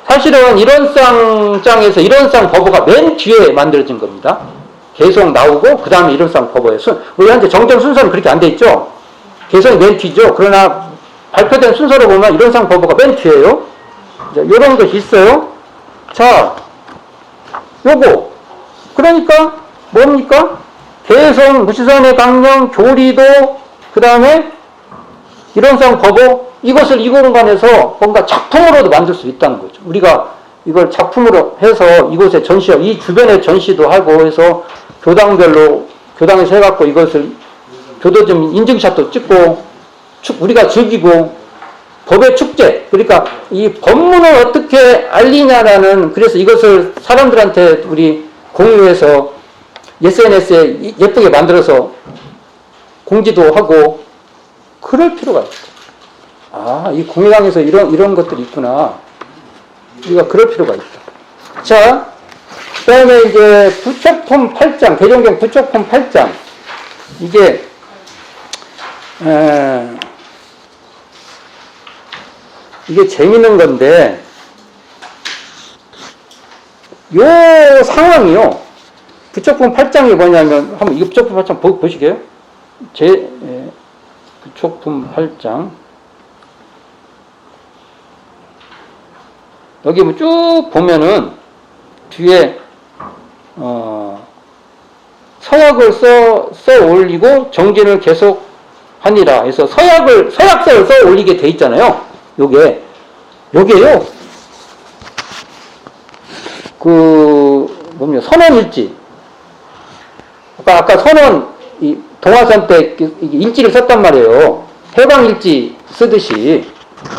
Speaker 1: 사실은 이론상장에서 이론상 법어가 맨 뒤에 만들어진 겁니다. 개성 나오고 그 다음에 이론상 법어예요. 우리한테 정정 순서는 그렇게 안 돼 있죠. 개성이 맨 뒤죠. 그러나 발표된 순서로 보면 이론상 법어가 맨 뒤에요. 이런 것이 있어요. 자, 요거 그러니까 뭡니까? 개성, 무시산의 강령, 교리도, 그 다음에 이론상 법어, 이것을 이 공간에서 뭔가 작품으로도 만들 수 있다는 거죠. 우리가 이걸 작품으로 해서 이곳에 이 주변에 전시도 하고 해서 교당별로, 교당에서 해갖고 이것을 교도점 인증샷도 찍고, 우리가 즐기고, 법의 축제, 그러니까 이 법문을 어떻게 알리냐라는, 그래서 이것을 사람들한테 우리 공유해서 SNS에 예쁘게 만들어서 공지도 하고 그럴 필요가 있죠. 아, 이 공회당에서 이런 것들이 있구나. 우리가 그럴 필요가 있다. 자, 그 다음에 이제 부촉품 8장, 대종경 부촉품 8장. 이게 재밌는 건데, 요 상황이요. 부촉품 8장이 뭐냐면, 한번 이 부촉품 8장 보시게요. 부촉품 8장. 여기 쭉 보면은, 뒤에, 서약을 써 올리고 정진을 계속 하니라. 그래서 서약서를 써 올리게 돼 있잖아요. 요게요. 선언일지. 아까 선언, 동화선 때 일지를 썼단 말이에요. 해방일지 쓰듯이.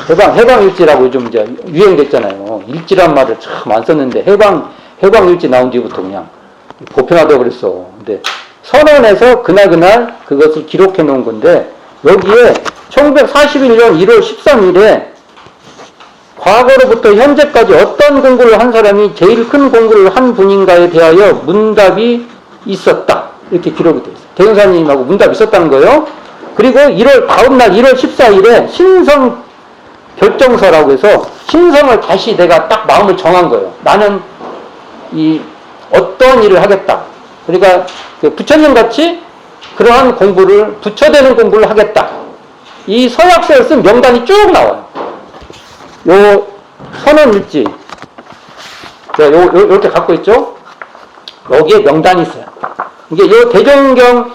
Speaker 1: 해방일지라고 요즘 이제 유행됐잖아요. 일지란 말을 참 안 썼는데, 해방일지 나온 뒤부터 그냥 보편화되어 버렸어. 근데 선언에서 그날 그것을 기록해 놓은 건데, 여기에 1941년 1월 13일에 과거로부터 현재까지 어떤 공부를 한 사람이 제일 큰 공부를 한 분인가에 대하여 문답이 있었다. 이렇게 기록이 되어 있어요. 대종사님하고 문답이 있었다는 거예요. 그리고 다음날 1월 14일에 신성 결정서라고 해서 신성을 다시 내가 딱 마음을 정한 거예요. 나는 어떤 일을 하겠다. 그러니까 부처님 같이 그러한 공부를, 부처되는 공부를 하겠다. 이 서약서를 쓴 명단이 쭉 나와요. 요 선언일지. 요렇게 갖고 있죠? 여기에 명단이 있어요. 이게 요 대종경,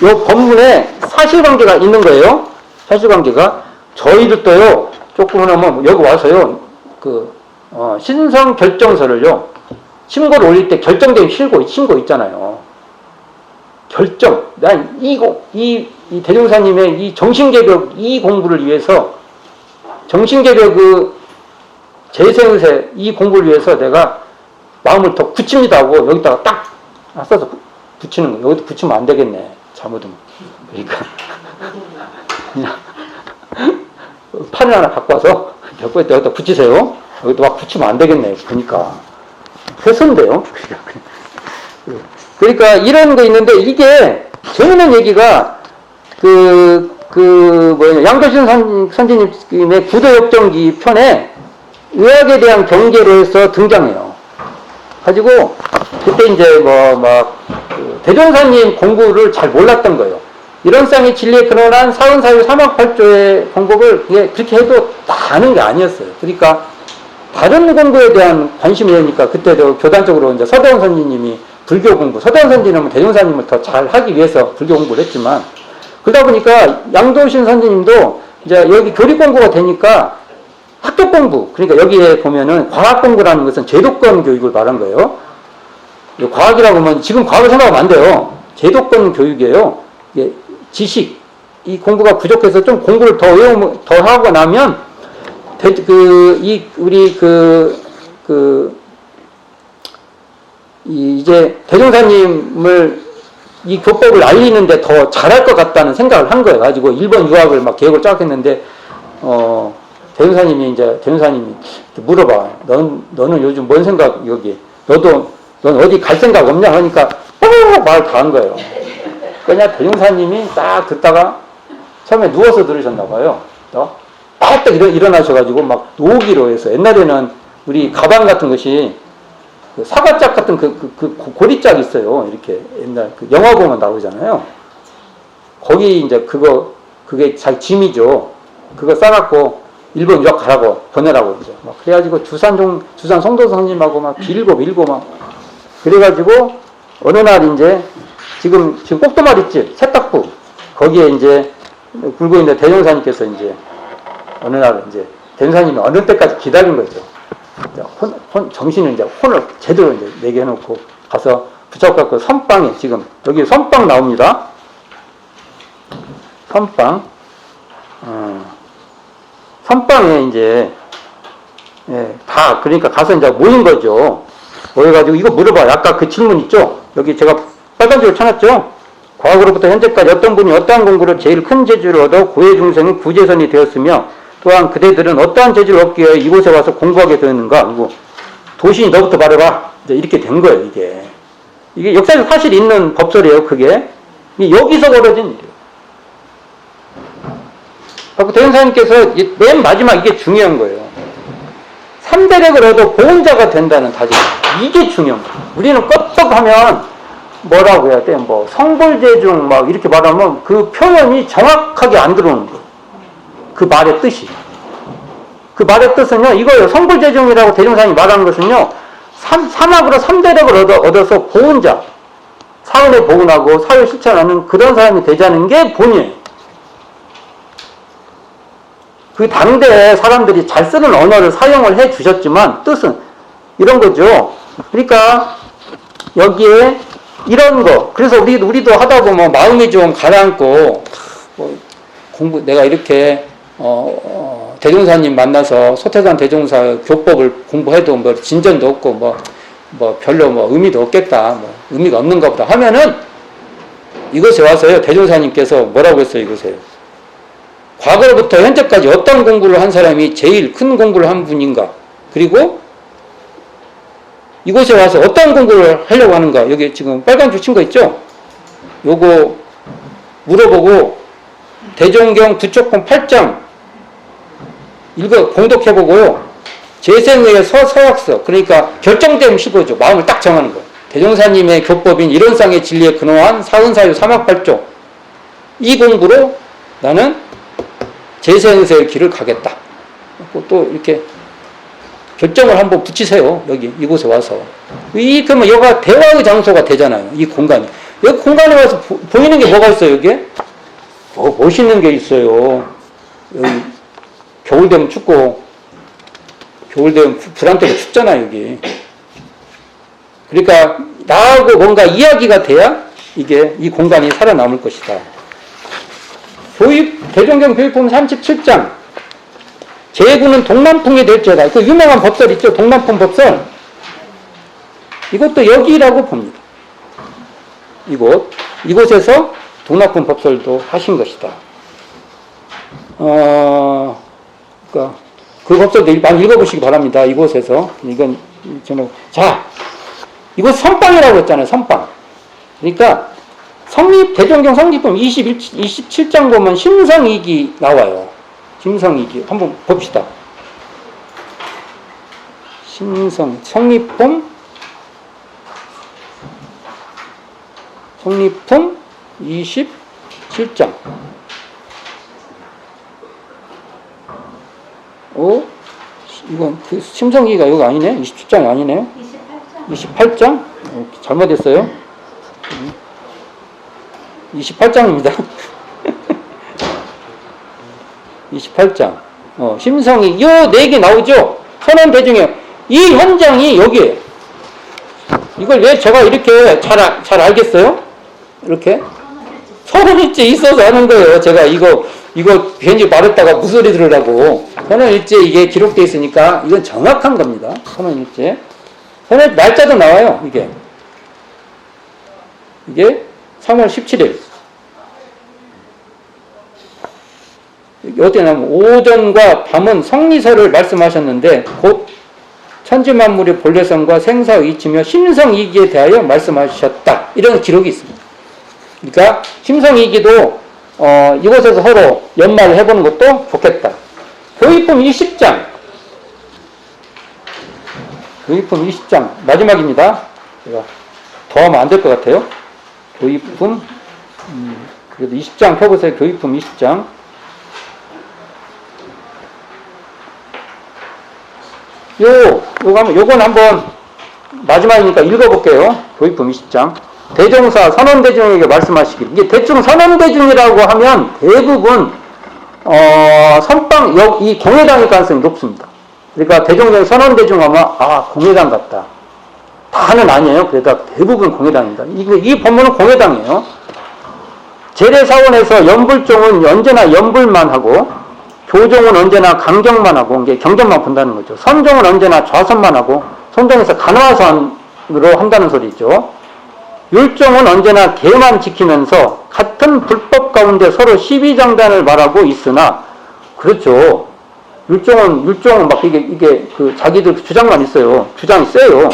Speaker 1: 요 법문에 사실관계가 있는 거예요. 사실관계가. 저희들도요, 조금 하면 여기 와서요, 신성 결정서를요, 신고를 올릴 때 결정된 신고 있잖아요. 결정. 난 이 대종사님의 이 정신개벽 이 공부를 위해서 정신개벽 그 재생세 이 공부를 위해서 내가 마음을 더 굳힙니다 하고 여기다가 딱 써서 붙이는 거예요. 여기도 붙이면 안 되겠네. 잘못하면. 그러니까 그냥 판을 하나 갖고 와서 여기다 붙이세요. 여기도 막 붙이면 안 되겠네. 그러니까 회수인데요. 그러니까 이런 거 있는데 이게 재밌는 얘기가 양도신 선지님의 구도역정기 편에 의학에 대한 경계로 해서 등장해요. 가지고 그때 이제 대종사님 공부를 잘 몰랐던 거예요. 이런 쌍의 진리에 근원한 사은사유 3학 8조의 공법을 그렇게 해도 다 아는 게 아니었어요. 그러니까 다른 공부에 대한 관심이 되니까 그때도 교단적으로 이제 서대원 선지님이 불교 공부, 서대원 선지님은 대종사님을 더 잘 하기 위해서 불교 공부를 했지만 그러다 보니까 양도신 선지님도 이제 여기 교리 공부가 되니까 학교 공부, 그러니까 여기에 보면은 과학 공부라는 것은 제도권 교육을 말한 거예요. 과학이라고 하면 지금 과학을 생각하면 안 돼요. 제도권 교육이에요. 지식, 이 공부가 부족해서 좀 공부를 더 하고 나면 이제 대종사님을 이 교법을 알리는데 더 잘할 것 같다는 생각을 한 거예요. 가지고 일본 유학을 막 계획을 쫙했는데 대종사님이 물어봐. 너는 요즘 뭔 생각 여기? 넌 어디 갈 생각 없냐? 하니까 말 다 한 거예요. 그냥 대종사님이 딱 듣다가 처음에 누워서 들으셨나 봐요. 딱 일어나셔가지고 막 노기로 해서 옛날에는 우리 가방 같은 것이 그 사과짝 같은 그 고리짝 있어요. 이렇게 옛날 그 영화 보면 나오잖아요. 거기 이제 그게 자기 짐이죠. 그거 싸갖고 일본 유학 가라고 보내라고 이제 막 그래가지고 주산 성도 선생님하고 막 빌고 막 그래가지고 어느 날 이제 지금 꼭두말 있지 세탁부 거기에 이제 굴고 있는 대종사님께서 이제 어느 날 이제 대종사님이 어느 때까지 기다린 거죠. 정신을 이제 혼을 제대로 이제 내게 해놓고 가서 붙여갖고 선빵에 지금 여기 선빵 나옵니다. 선빵에 이제 다 그러니까 가서 이제 모인 거죠. 모여가지고 이거 물어봐요. 아까 그 질문 있죠. 여기 제가 빨간 줄을 쳐놨죠. 과거로부터 현재까지 어떤 분이 어떠한 공부로 제일 큰 재주를 얻어 고해 중생은 구제선이 되었으며 또한 그대들은 어떠한 재주를 얻기 위해 이곳에 와서 공부하게 되었는가? 그리고 도신이 너부터 말해봐. 이제 이렇게 된 거예요, 이게 역사에서 사실 있는 법설이에요, 그게. 여기서 벌어진 일이에요. 그리고 대행사님께서 맨 마지막 이게 중요한 거예요. 3대력을 얻어 보험자가 된다는 다짐. 이게 중요한 거예요. 우리는 껐떡하면 뭐라고 해야 돼? 성불재중 막 이렇게 말하면 그 표현이 정확하게 안 들어오는 거예요. 그 말의 뜻이. 그 말의 뜻은요, 이거예요. 성불재중이라고 대종사님이 말하는 것은요, 사막으로 3대력을 얻어서 보훈자, 사원에 보훈하고 사회 실천하는 그런 사람이 되자는 게 본이에요. 그 당대 사람들이 잘 쓰는 언어를 사용을 해 주셨지만, 뜻은 이런 거죠. 그러니까, 여기에 이런 거. 그래서 우리도 하다 보면 마음이 좀 가라앉고, 내가 이렇게, 대종사님 만나서 소태산 대종사 교법을 공부해도 진전도 없고 별로 의미도 없겠다. 의미가 없는가 보다 하면은 이것에 와서요. 대종사님께서 뭐라고 했어요, 이것에. 과거로부터 현재까지 어떤 공부를 한 사람이 제일 큰 공부를 한 분인가? 그리고 이곳에 와서 어떤 공부를 하려고 하는가? 여기 지금 빨간 줄 친 거 있죠? 요거 물어보고 대종경 부촉권 8장 공독해보고요. 재생의 서학서, 그러니까 결정된 15조, 마음을 딱 정하는 거예요. 대종사님의 교법인 이런 쌍의 진리에 근원한 사은사유 3학 8조. 이 공부로 나는 재생의 길을 가겠다. 또 이렇게 결정을 한번 붙이세요. 이곳에 와서. 그러면 여기가 대화의 장소가 되잖아요. 이 공간이. 여기 공간에 와서 보이는 게 뭐가 있어요, 여기에? 멋있는 게 있어요. 여기 겨울 되면 춥고, 겨울 되면 불안 때문에 춥잖아요, 여기. 그러니까, 나하고 뭔가 이야기가 돼야 이게 이 공간이 살아남을 것이다. 대종경 교육법 37장 제구는 동남풍이 될지어다. 그 유명한 법설 있죠. 동남풍 법설. 이것도 여기라고 봅니다. 이곳에서 동남풍 법설도 하신 것이다. 그러니까 그 법설도 많이 읽어보시기 바랍니다. 이곳에서. 이건 저는 이곳 선빵이라고 했잖아요. 선빵. 그러니까 대종경 성립법 27장 보면 심성이기 나와요. 심성이기 한번 봅시다. 성립품 27장. 이건 그 심성이기가 여기 아니네. 27장이 아니네요. 28장? 잘못했어요. 28장입니다. 28장. 심성이, 요 4개 나오죠? 선언 대중에. 이 현장이 여기에요. 이걸 왜 제가 이렇게 잘 알겠어요? 이렇게? 선언일제 있어서 하는 거예요. 제가 이거 괜히 말했다가 무소리 들으라고. 선언일제 이게 기록되어 있으니까 이건 정확한 겁니다. 선언일제. 선언 날짜도 나와요. 이게 3월 17일. 어떻게 나면 오전과 밤은 성리설을 말씀하셨는데 곧 천지만물의 본래성과 생사이치며 심성이기에 대하여 말씀하셨다. 이런 기록이 있습니다. 그러니까 심성이기도 이곳에서 서로 연말을 해보는 것도 좋겠다. 교육품 20장. 교육품 20장 마지막입니다. 제가 더 하면 안 될 것 같아요. 교육품 그래도 20장 펴보세요. 교육품 20장. 요건 한번 마지막이니까 읽어볼게요. 교육품 20장. 대종사 선언대중에게 말씀하시길. 이게 대충 선언대중이라고 하면 대부분 선빵 이 공회당일 가능성이 높습니다. 그러니까 대종령 선언대중 하면 공회당 같다. 다는 아니에요. 그래도 대부분 공회당입니다. 이 법문은 공회당이에요. 제례사원에서 연불종은 언제나 연불만 하고 교종은 언제나 강경만 하고 이게 경전만 본다는 거죠. 선종은 언제나 좌선만 하고 선종에서 간화선으로 한다는 소리죠. 율종은 언제나 계만 지키면서 같은 불법 가운데 서로 시비장단을 말하고 있으나 그렇죠. 율종은 막 이게 그 자기들 주장만 있어요. 주장이 세요.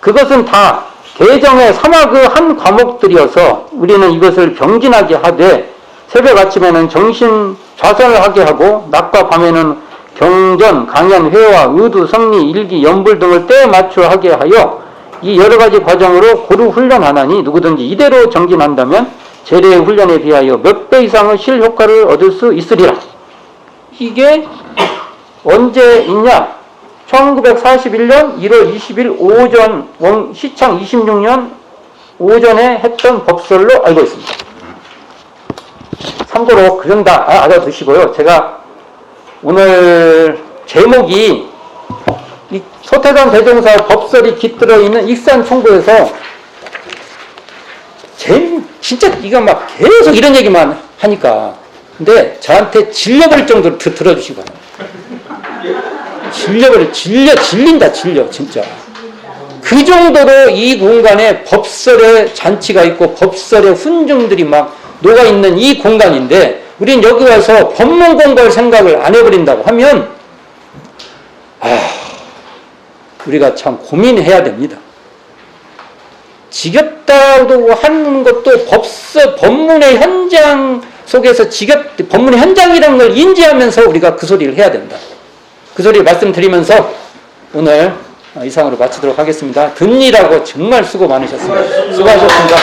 Speaker 1: 그것은 다 개정의 사막의 한 과목들이어서 우리는 이것을 병진하게 하되 새벽 아침에는 정신 좌선을 하게 하고 낮과 밤에는 경전, 강연, 회화, 의두, 성리, 일기, 연불 등을 때에 맞추어 하게 하여 이 여러 가지 과정으로 고루 훈련하나니 누구든지 이대로 정진한다면 제례의 훈련에 비하여 몇 배 이상의 실효과를 얻을 수 있으리라. 이게 언제 있냐? 1941년 1월 20일 오전 시창 26년 오전에 했던 법설로 알고 있습니다. 참고로 그 정도 알아두시고요. 제가 오늘 제목이 이 소태산 대종사 법설이 깃들어 있는 익산총고에서 진짜 이거 막 계속 이런 얘기만 하니까 근데 저한테 질려버릴 정도로 들어주시기 바랍니다. 질린다 진짜. 그 정도로 이 공간에 법설의 잔치가 있고 법설의 훈증들이 막 녹아있는 이 공간인데 우린 여기 와서 법문 공부할 생각을 안 해버린다고 하면 우리가 참 고민해야 됩니다. 지겹다고 하는 것도 법문의 현장 속에서 법문의 현장이라는 걸 인지하면서 우리가 그 소리를 해야 된다. 그 소리 말씀드리면서 오늘 이상으로 마치도록 하겠습니다. 듣느라고 정말 수고 많으셨습니다. 수고하셨습니다.